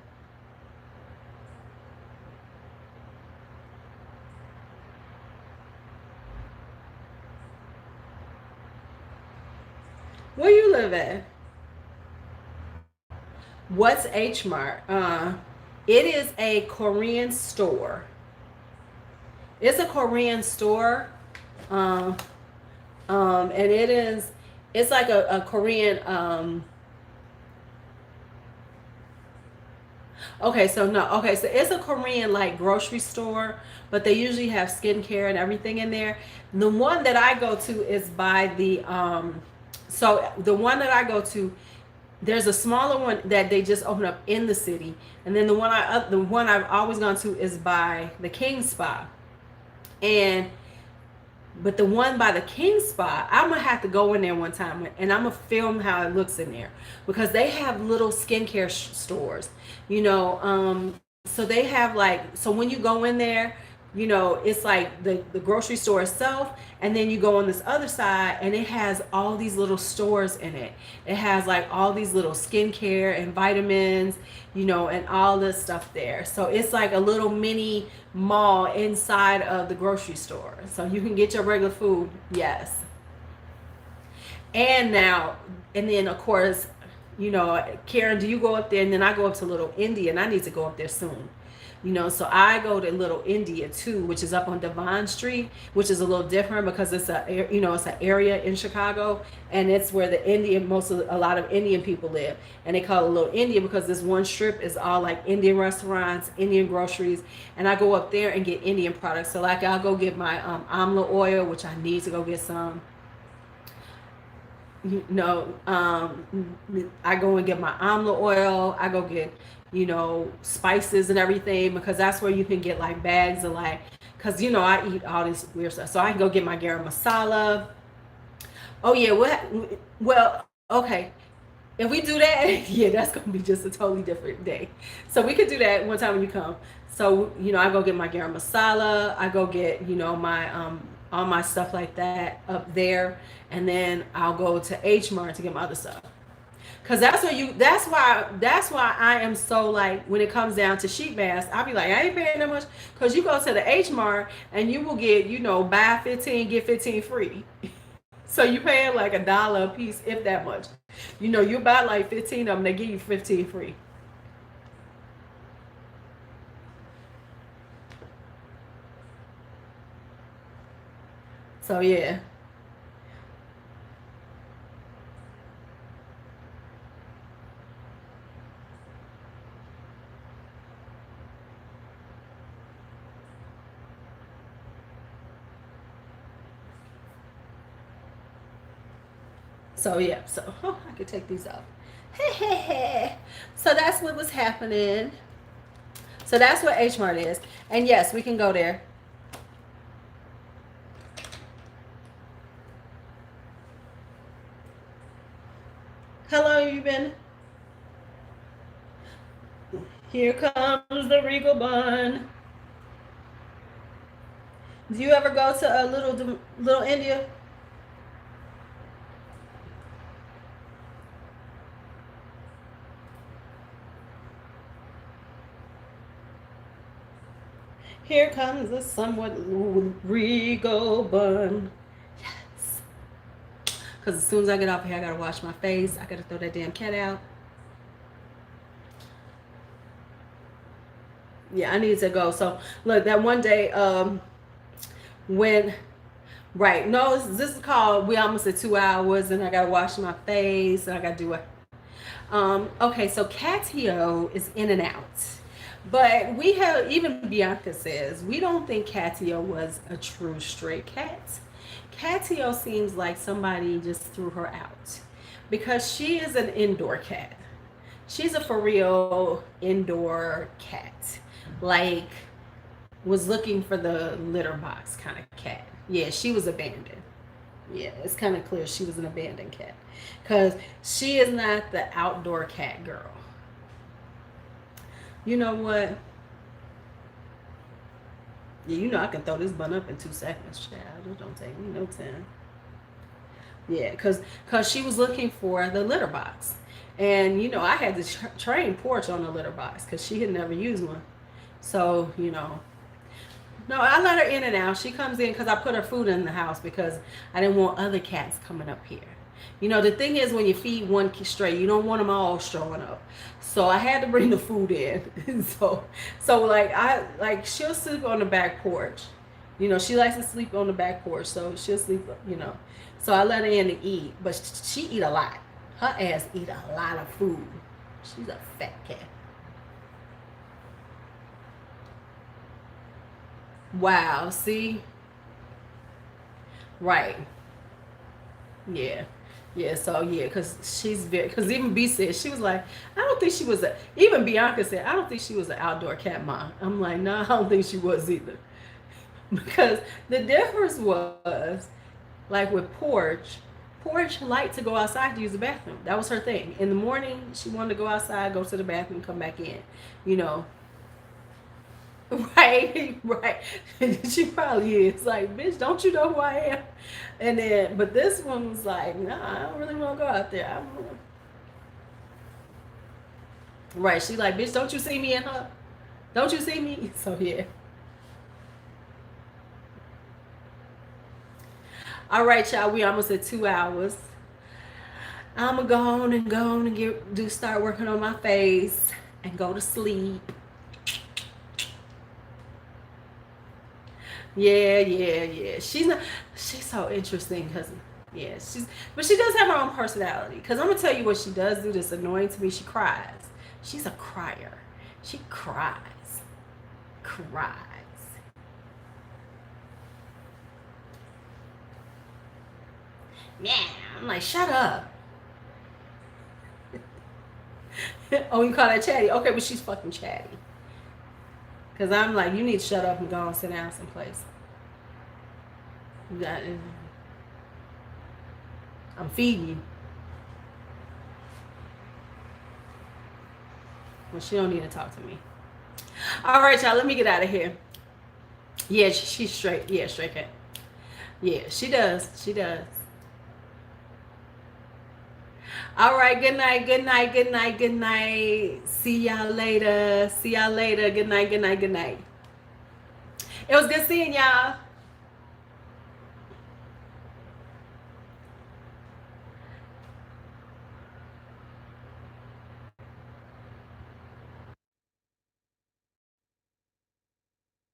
Where you live at? What's H Mart? It is a Korean store. It's a Korean store. Um, and it's like a Korean, okay, so no, okay, so it's a Korean like grocery store, but they usually have skincare and everything in there. The one that I go to is by so the one that I go to, there's a smaller one that they just opened up in the city, and then the one I've always gone to is by the King Spa, and But the one by the King spot, I'm gonna have to go in there one time and I'm gonna film how it looks in there, because they have little skincare stores, so they have like, so when you go in there, it's like the grocery store itself, and then you go on this other side and it has all these little stores in it. It has like all these little skincare and vitamins, and all this stuff there. So it's like a little mini mall inside of the grocery store. So you can get your regular food. Yes. And now, and then of course, Karen, do you go up there? And then I go up to Little India, and I need to go up there soon. So I go to Little India too, which is up on Devon Street, which is a little different because it's it's an area in Chicago, and it's where a lot of Indian people live, and they call it Little India because this one strip is all like Indian restaurants, Indian groceries, and I go up there and get Indian products. So like I'll go get my amla oil, which I need to go get some. I go and get my amla oil. I go get spices and everything, because that's where you can get like bags of like, because I eat all this weird stuff, so I can go get my garam masala. Oh yeah, well, okay, if we do that, yeah, that's gonna be just a totally different day. So we could do that one time when you come. So I go get my garam masala. I go get my all my stuff like that up there, and then I'll go to H Mart to get my other stuff. Cause that's why I am so like, when it comes down to sheet masks, I'll be like, I ain't paying that much. Cause you go to the H Mart and you will get, buy 15, get 15 free. So you paying like $1 a piece, if that much. You buy like 15 of them, they give you 15 free. So yeah. So yeah, so I could take these off. So that's what was happening. So that's what H Mart is. And yes, we can go there. Hello, you been? Here comes the Regal Bun. Do you ever go to a little India? Here comes the somewhat regal bun. Yes. Because as soon as I get off here, I got to wash my face. I got to throw that damn cat out. Yeah, I need to go. So, look, that one day when... Right. No, this is called, we almost at 2 hours, and I got to wash my face, and I got to do it. Okay, so Catio is in and out. But we have, even Bianca says, we don't think Catio was a true stray cat. Catio seems like somebody just threw her out, because she is an indoor cat. She's a for real indoor cat. Like, was looking for the litter box kind of cat. Yeah, she was abandoned. Yeah, it's kind of clear she was an abandoned cat, because she is not the outdoor cat girl. You know what? Yeah, I can throw this bun up in 2 seconds, child. It don't take me no time. Yeah, because she was looking for the litter box. And, I had to train Porch on the litter box because she had never used one. So, no, I let her in and out. She comes in because I put her food in the house because I didn't want other cats coming up here. The thing is, when you feed one stray, you don't want them all showing up. So I had to bring the food in. so she'll sleep on the back porch. She likes to sleep on the back porch, so she'll sleep, So I let her in to eat, but she eat a lot. Her ass eat a lot of food. She's a fat cat. Wow, see? Right. Yeah. Yeah, so yeah, because even B said, she was like, I don't think she was even Bianca said, I don't think she was an outdoor cat mom. I'm like, no, I don't think she was either. Because the difference was, like with Porch liked to go outside to use the bathroom. That was her thing. In the morning, she wanted to go outside, go to the bathroom, come back in. You know, right, right. She probably is like, bitch, don't you know who I am? And then, but this one was like, nah, I don't really want to go out there. Right. She like, bitch, don't you see me in her? Don't you see me? So yeah. All right, y'all. We almost at 2 hours. I'm gonna go on and start working on my face and go to sleep. Yeah, yeah, yeah. She's so interesting because, yeah, but she does have her own personality. Because I'm gonna tell you what she does do that's annoying to me. She cries. She's a crier. She cries. Yeah, I'm like, shut up. Oh, you call that chatty? Okay, but she's fucking chatty. Because I'm like, you need to shut up and go and sit down someplace. I'm feeding you. Well, she don't need to talk to me. All right, y'all. Let me get out of here. Yeah, she's straight. Yeah, straight cat. Yeah, she does. She does. All right. Good night. Good night. Good night. Good night. See y'all later. See y'all later. Good night. Good night. Good night. It was good seeing y'all.